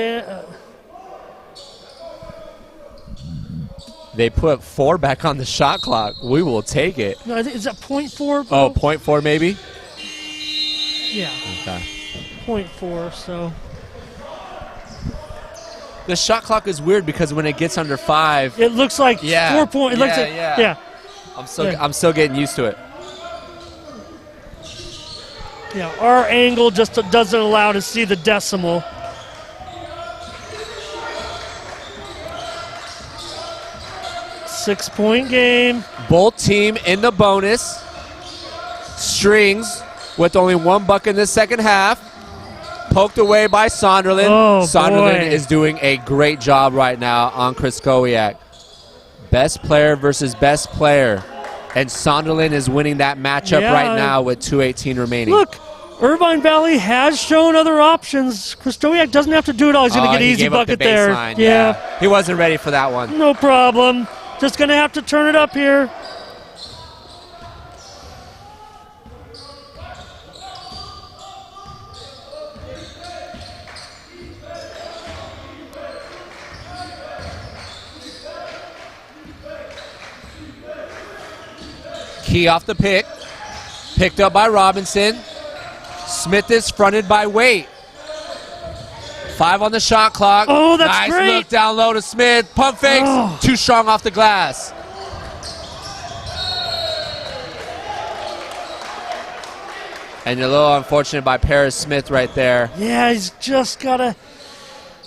They put 4 back on the shot clock. We will take it. No, is that 0.4? Oh, 0.4 maybe? Yeah. Okay. 0.4, so. The shot clock is weird because when it gets under 5, it looks like 4 points. Yeah. I'm still getting used to it. Yeah, our angle just doesn't allow to see the decimal. Six-point game. Both team in the bonus. Strings with only 1 buck in the second half. Poked away by Sonderland. Oh, Sonderland boy. is doing a great job right now on Kraskowiak. Best player versus best player. And Sonderland is winning that matchup right now with 2:18 remaining. Look, Irvine Valley has shown other options. Kraskowiak doesn't have to do it all. He's going to get easy bucket there. Yeah. He wasn't ready for that one. No problem. Just going to have to turn it up here. Key off the pick. Picked up by Robinson. Smith is fronted by Waite. 5 on the shot clock. Oh, that's nice great. Look down low to Smith. Pump fakes. Oh. Too strong off the glass. And a little unfortunate by Paris Smith right there. Yeah, he's just got to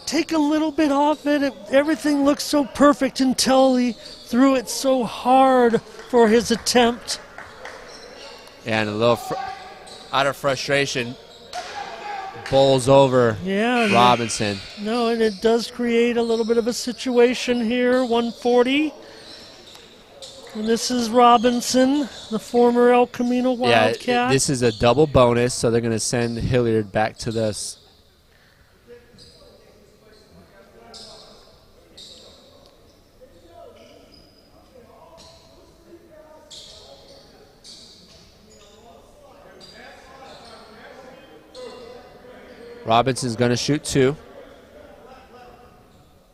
take a little bit off it. Everything looks so perfect until he threw it so hard for his attempt. And a little out of frustration, bowls over Robinson. No, and it does create a little bit of a situation here. 140. And this is Robinson, the former El Camino Wildcat. Yeah, this is a double bonus, so they're going to send Hilliard back to this. Robinson's going to shoot 2.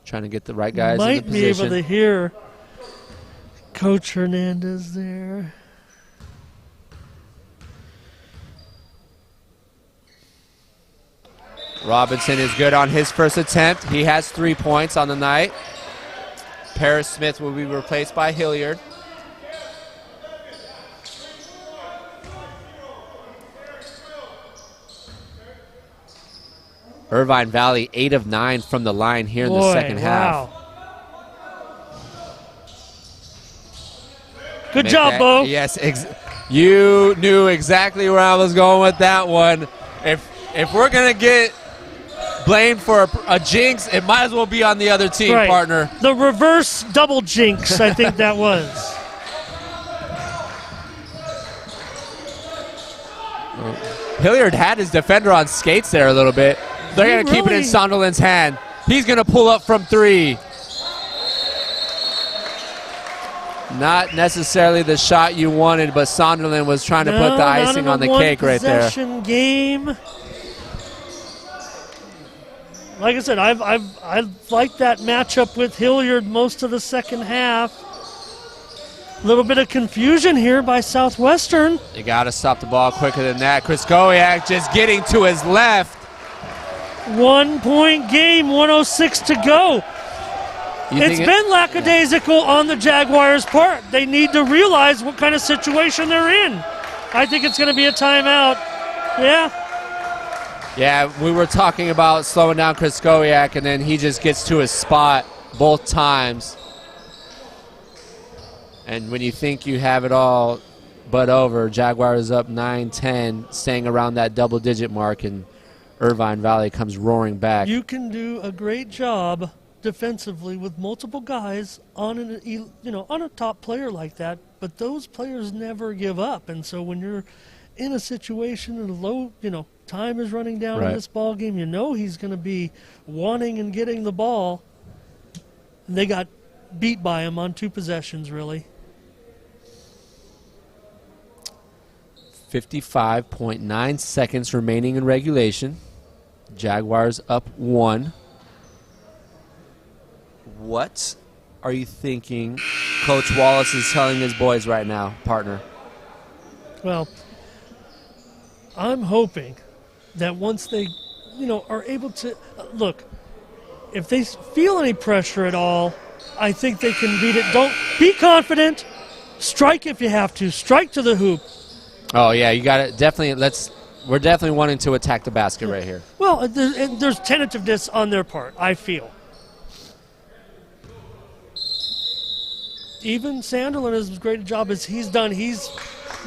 Trying to get the right guys in the position. Might be able to hear Coach Hernandez there. Robinson is good on his first attempt. He has 3 points on the night. Paris Smith will be replaced by Hilliard. Irvine Valley 8 of 9 from the line here in the second half. Good job, Bo. Yes, you knew exactly where I was going with that one. If we're gonna get blamed for a jinx, it might as well be on the other team, partner. The reverse double jinx, I think that was. Hilliard had his defender on skates there a little bit. They're going to keep it in Sonderland's hand. He's going to pull up from 3. Not necessarily the shot you wanted, but Sonderland was trying to put the icing on the cake right there. Possession game. Like I said, I've liked that matchup with Hilliard most of the second half. A little bit of confusion here by Southwestern. You got to stop the ball quicker than that. Kraskowiak just getting to his left. 1 point game, 1:06 to go. It's been lackadaisical on the Jaguars' part. They need to realize what kind of situation they're in. I think it's going to be a timeout. Yeah, we were talking about slowing down Kraskowiak, and then he just gets to his spot both times. And when you think you have it all but over, Jaguars up 9-10, staying around that double-digit mark, and Irvine Valley comes roaring back. You can do a great job defensively with multiple guys on on a top player like that, but those players never give up. And so when you're in a situation and low, time is running down in this ball game, he's going to be wanting and getting the ball. And they got beat by him on 2 possessions, really. 55.9 seconds remaining in regulation. Jaguars up 1. What are you thinking Coach Wallace is telling his boys right now, partner? Well, I'm hoping that once they, are able to look, if they feel any pressure at all, I think they can beat it. Don't be confident. Strike if you have to. Strike to the hoop. Oh yeah, you got it. Definitely. We're definitely wanting to attack the basket right here. Well, there's tentativeness on their part, I feel. Even Sanderlin, as great a job as he's done, he's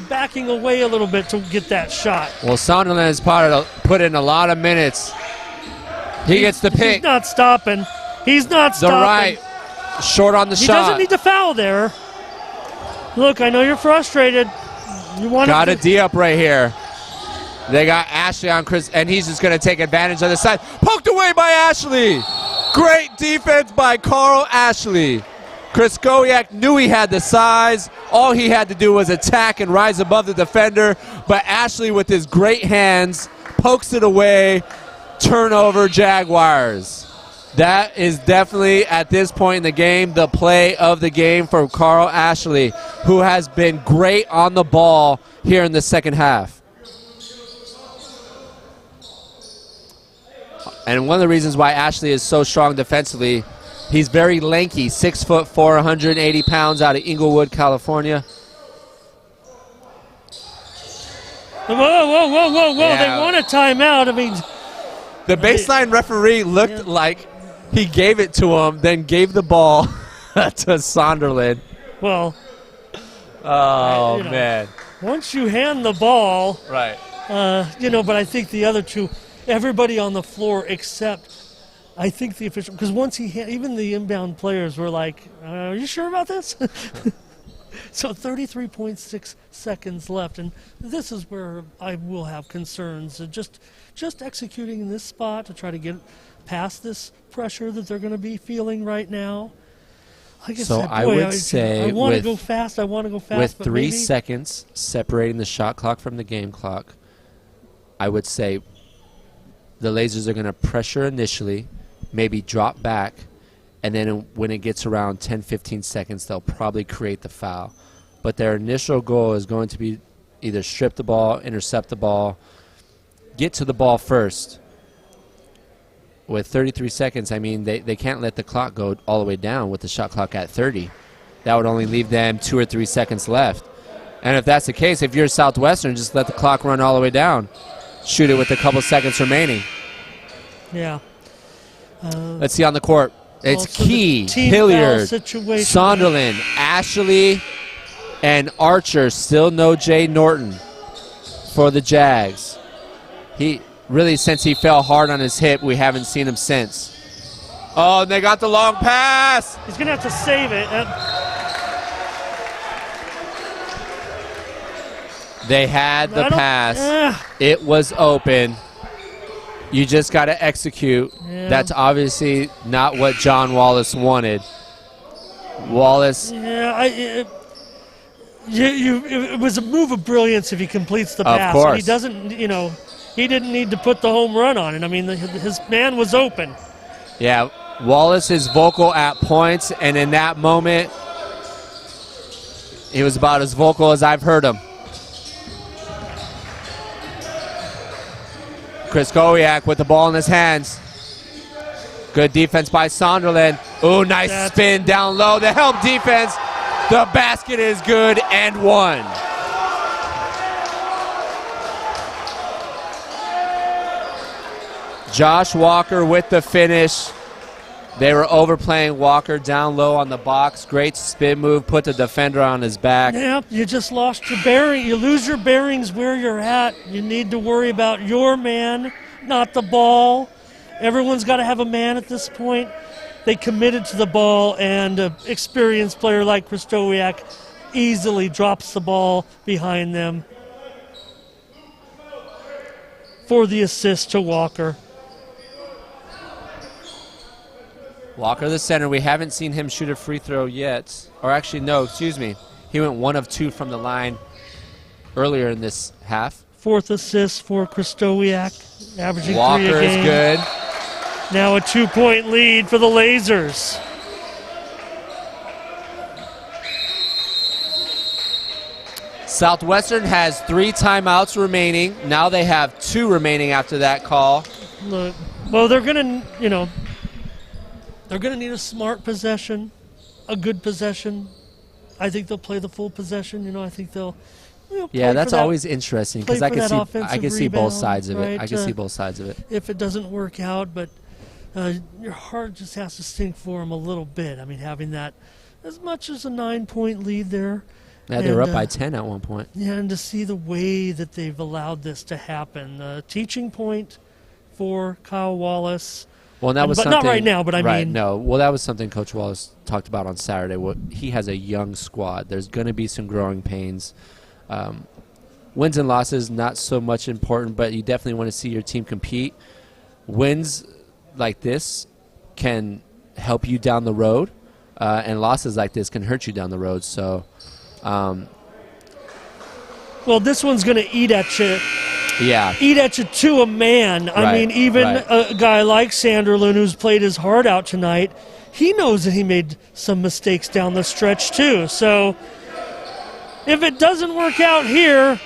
backing away a little bit to get that shot. Well, Sanderlin has put in a lot of minutes. He gets the pick. He's not stopping. He's not stopping. The right. Short on the shot. He doesn't need to foul there. Look, I know you're frustrated. You want got a D up right here. They got Ashley on Chris, and he's just going to take advantage of the side. Poked away by Ashley. Great defense by Carl Ashley. Chris Goyak knew he had the size. All he had to do was attack and rise above the defender. But Ashley, with his great hands, pokes it away. Turnover, Jaguars. That is definitely, at this point in the game, the play of the game for Carl Ashley, who has been great on the ball here in the second half. And one of the reasons why Ashley is so strong defensively, he's very lanky, 6'4", 180 pounds, out of Inglewood, California. Whoa, yeah. They want a timeout. I mean, the baseline referee looked like he gave it to him, then gave the ball to Sanderlin. Well, man. Once you hand the ball, right. But I think the other two, everybody on the floor except, I think the official, because once even the inbound players were like, are you sure about this? So 33.6 seconds left, and this is where I will have concerns. Just executing in this spot to try to get past this pressure that they're going to be feeling right now. Like I said, I would say I want to go fast. With 3 seconds separating the shot clock from the game clock, I would say the Lasers are going to pressure initially, maybe drop back, and then when it gets around 10, 15 seconds, they'll probably create the foul. But their initial goal is going to be either strip the ball, intercept the ball, get to the ball first. With 33 seconds, I mean, they can't let the clock go all the way down with the shot clock at 30. That would only leave them 2 or 3 seconds left. And if that's the case, if you're Southwestern, just let the clock run all the way down. Shoot it with a couple seconds remaining. Yeah. Let's see on the court. It's Key, Hilliard, Sonderland, Ashley, and Archer. Still no Jay Norton for the Jags. He really, since he fell hard on his hip, we haven't seen him since. Oh, and they got the long pass. He's going to have to save it. They had the pass. It was open. You just got to execute. Yeah. That's obviously not what John Wallace wanted. Wallace. Yeah, it was a move of brilliance if he completes the pass. Of course. He doesn't, he didn't need to put the home run on it. I mean, his man was open. Yeah, Wallace is vocal at points, and in that moment, he was about as vocal as I've heard him. Chris Goyak with the ball in his hands. Good defense by Sonderland. Ooh, nice spin down low. The help defense. The basket is good and one. Josh Walker with the finish. They were overplaying Walker down low on the box. Great spin move, put the defender on his back. Yep, you just lost your bearing. You lose your bearings where you're at. You need to worry about your man, not the ball. Everyone's got to have a man at this point. They committed to the ball, and an experienced player like Kristowiak easily drops the ball behind them for the assist to Walker. Walker, the center, we haven't seen him shoot a free throw yet. Or actually, no, excuse me. He went 1 of 2 from the line earlier in this half. 4th assist for Kristowiak, averaging Walker 3 a game. Is good. Now a 2-point lead for the Lasers. Southwestern has 3 timeouts remaining. Now they have 2 remaining after that call. Look, well, they're going to, they're going to need a smart possession, a good possession. I think they'll play the full possession. I think they'll yeah, that's always interesting because I can see both sides of it. Right? I can see both sides of it. If it doesn't work out, but your heart just has to sink for them a little bit. I mean, having that as much as a 9-point lead there. Yeah, they were up by 10 at one point. Yeah, and to see the way that they've allowed this to happen. The teaching point for Kyle Wallace. Well, that was but something, not right now, but I right, mean. No. Well, that was something Coach Wallace talked about on Saturday. He has a young squad. There's going to be some growing pains. Wins and losses, not so much important, but you definitely want to see your team compete. Wins like this can help you down the road, and losses like this can hurt you down the road. So, well, this one's going to eat at you. Yeah. Eat at you to a man. Right, I mean, even right. a guy like Sanderlin, who's played his heart out tonight, he knows that he made some mistakes down the stretch too. So if it doesn't work out here,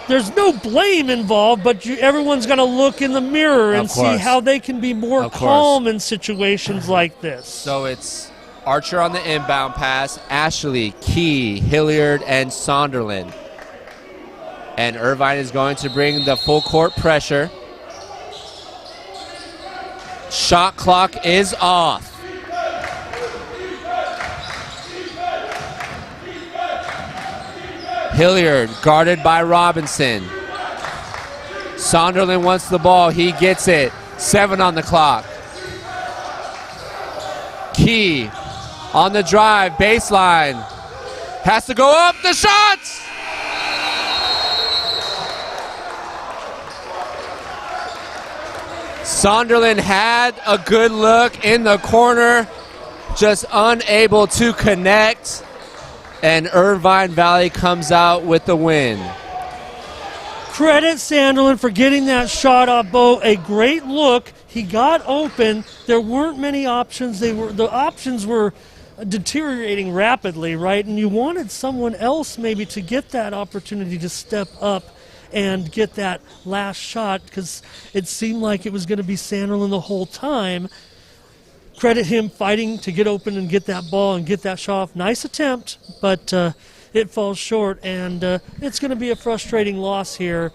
there's no blame involved, but everyone's going to look in the mirror and see how they can be more calm in situations like this. So it's Archer on the inbound pass, Ashley, Key, Hilliard, and Sonderland. And Irvine is going to bring the full court pressure. Shot clock is off. Hilliard guarded by Robinson. Sonderland wants the ball. He gets it. 7 on the clock. Key on the drive, baseline. Has to go up. The shots! Sonderland had a good look in the corner, just unable to connect, and Irvine Valley comes out with the win. Credit Sanderlin for getting that shot off Bo. A great look. He got open. There weren't many options. The options were deteriorating rapidly, right? And you wanted someone else maybe to get that opportunity to step up and get that last shot, because it seemed like it was going to be Sanderlin the whole time. Credit him fighting to get open and get that ball and get that shot off. Nice attempt, but it falls short, and it's going to be a frustrating loss here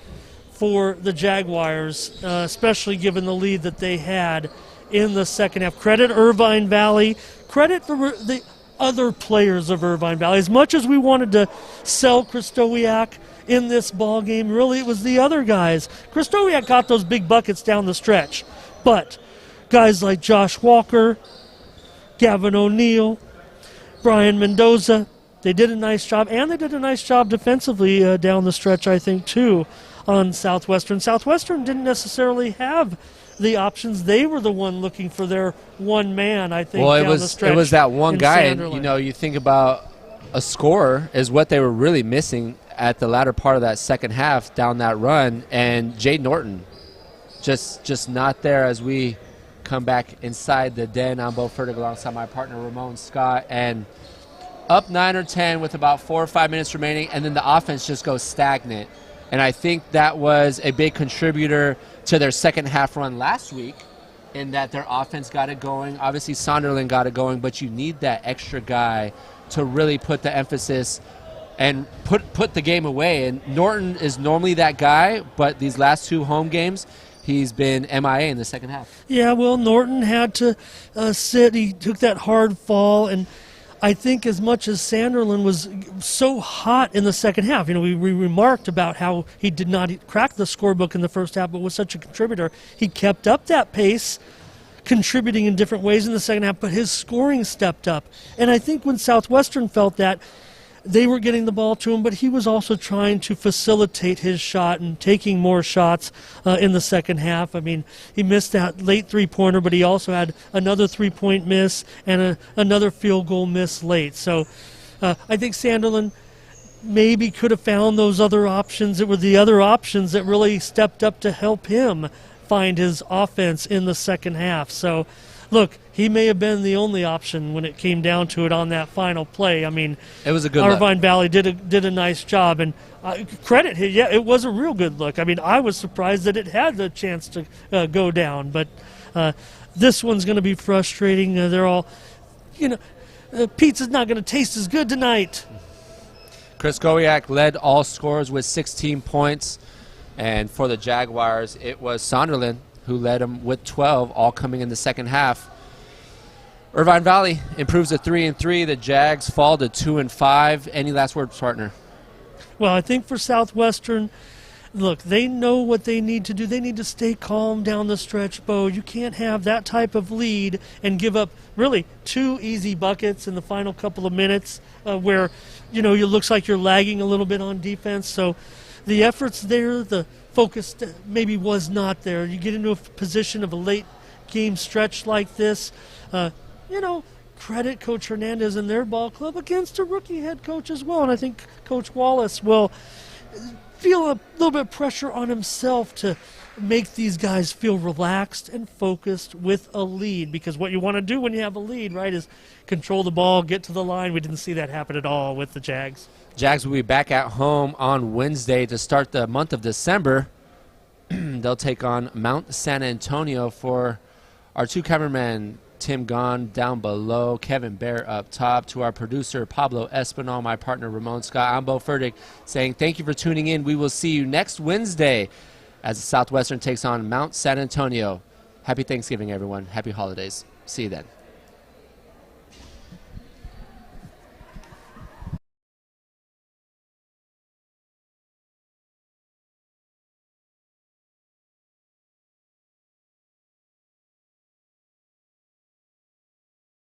for the Jaguars, especially given the lead that they had in the second half. Credit Irvine Valley. Credit the other players of Irvine Valley. As much as we wanted to sell Christowiak in this ball game, really it was the other guys. Christowiak got those big buckets down the stretch, but guys like Josh Walker, Gavin O'Neill, Brian Mendoza, they did a nice job, and they did a nice job defensively down the stretch, I think, too, on Southwestern. Southwestern didn't necessarily have the options. They were the one looking for their one man, I think, down the stretch. It was that one guy, Sanderlin. and, you think about a scorer is what they were really missing at the latter part of that second half down that run, and Jade Norton just not there as we come back inside the den. I'm Bo Fertig alongside my partner Ramon Scott, and up 9 or 10 with about 4 or 5 minutes remaining, and then the offense just goes stagnant. And I think that was a big contributor to their second half run last week, in that their offense got it going. Obviously Sonderland got it going, but you need that extra guy to really put the emphasis and put the game away. And Norton is normally that guy, but these last 2 home games, he's been MIA in the second half. Yeah, well, Norton had to sit. He took that hard fall, and I think as much as Sanderlin was so hot in the second half, we remarked about how he did not crack the scorebook in the first half, but was such a contributor. He kept up that pace, contributing in different ways in the second half, but his scoring stepped up. And I think when Southwestern felt that, they were getting the ball to him, but he was also trying to facilitate his shot and taking more shots in the second half. I mean, he missed that late three-pointer, but he also had another three-point miss and another field goal miss late. So I think Sanderlin maybe could have found those other options. It were the other options that really stepped up to help him find his offense in the second half. So look, he may have been the only option when it came down to it on that final play. I mean, it was a good Irvine look. Valley did a nice job, and credit him. Yeah, it was a real good look. I mean, I was surprised that it had the chance to go down, but this one's going to be frustrating. They're all, pizza's not going to taste as good tonight. Chris Gowiak led all scorers with 16 points. And for the Jaguars, it was Sonderland who led them with 12, all coming in the second half. Irvine Valley improves to 3-3. The Jags fall to 2-5. Any last words, partner? Well, I think for Southwestern, look, they know what they need to do. They need to stay calm down the stretch, Bo. You can't have that type of lead and give up really 2 easy buckets in the final couple of minutes where, it looks like you're lagging a little bit on defense. So the effort's there, the focus maybe was not there. You get into a position of a late game stretch like this, credit Coach Hernandez and their ball club against a rookie head coach as well. And I think Coach Wallace will feel a little bit of pressure on himself to make these guys feel relaxed and focused with a lead, because what you want to do when you have a lead, right, is control the ball, get to the line. We didn't see that happen at all with the Jags. Jags will be back at home on Wednesday to start the month of December. They'll take on Mount San Antonio. For our 2 cameramen, Tim Gahn down below, Kevin Bear up top, to our producer Pablo Espinal, my partner Ramon Scott. I'm Bo Furtick saying thank you for tuning in. We will see you next Wednesday as the Southwestern takes on Mount San Antonio. Happy Thanksgiving, everyone. Happy holidays. See you then.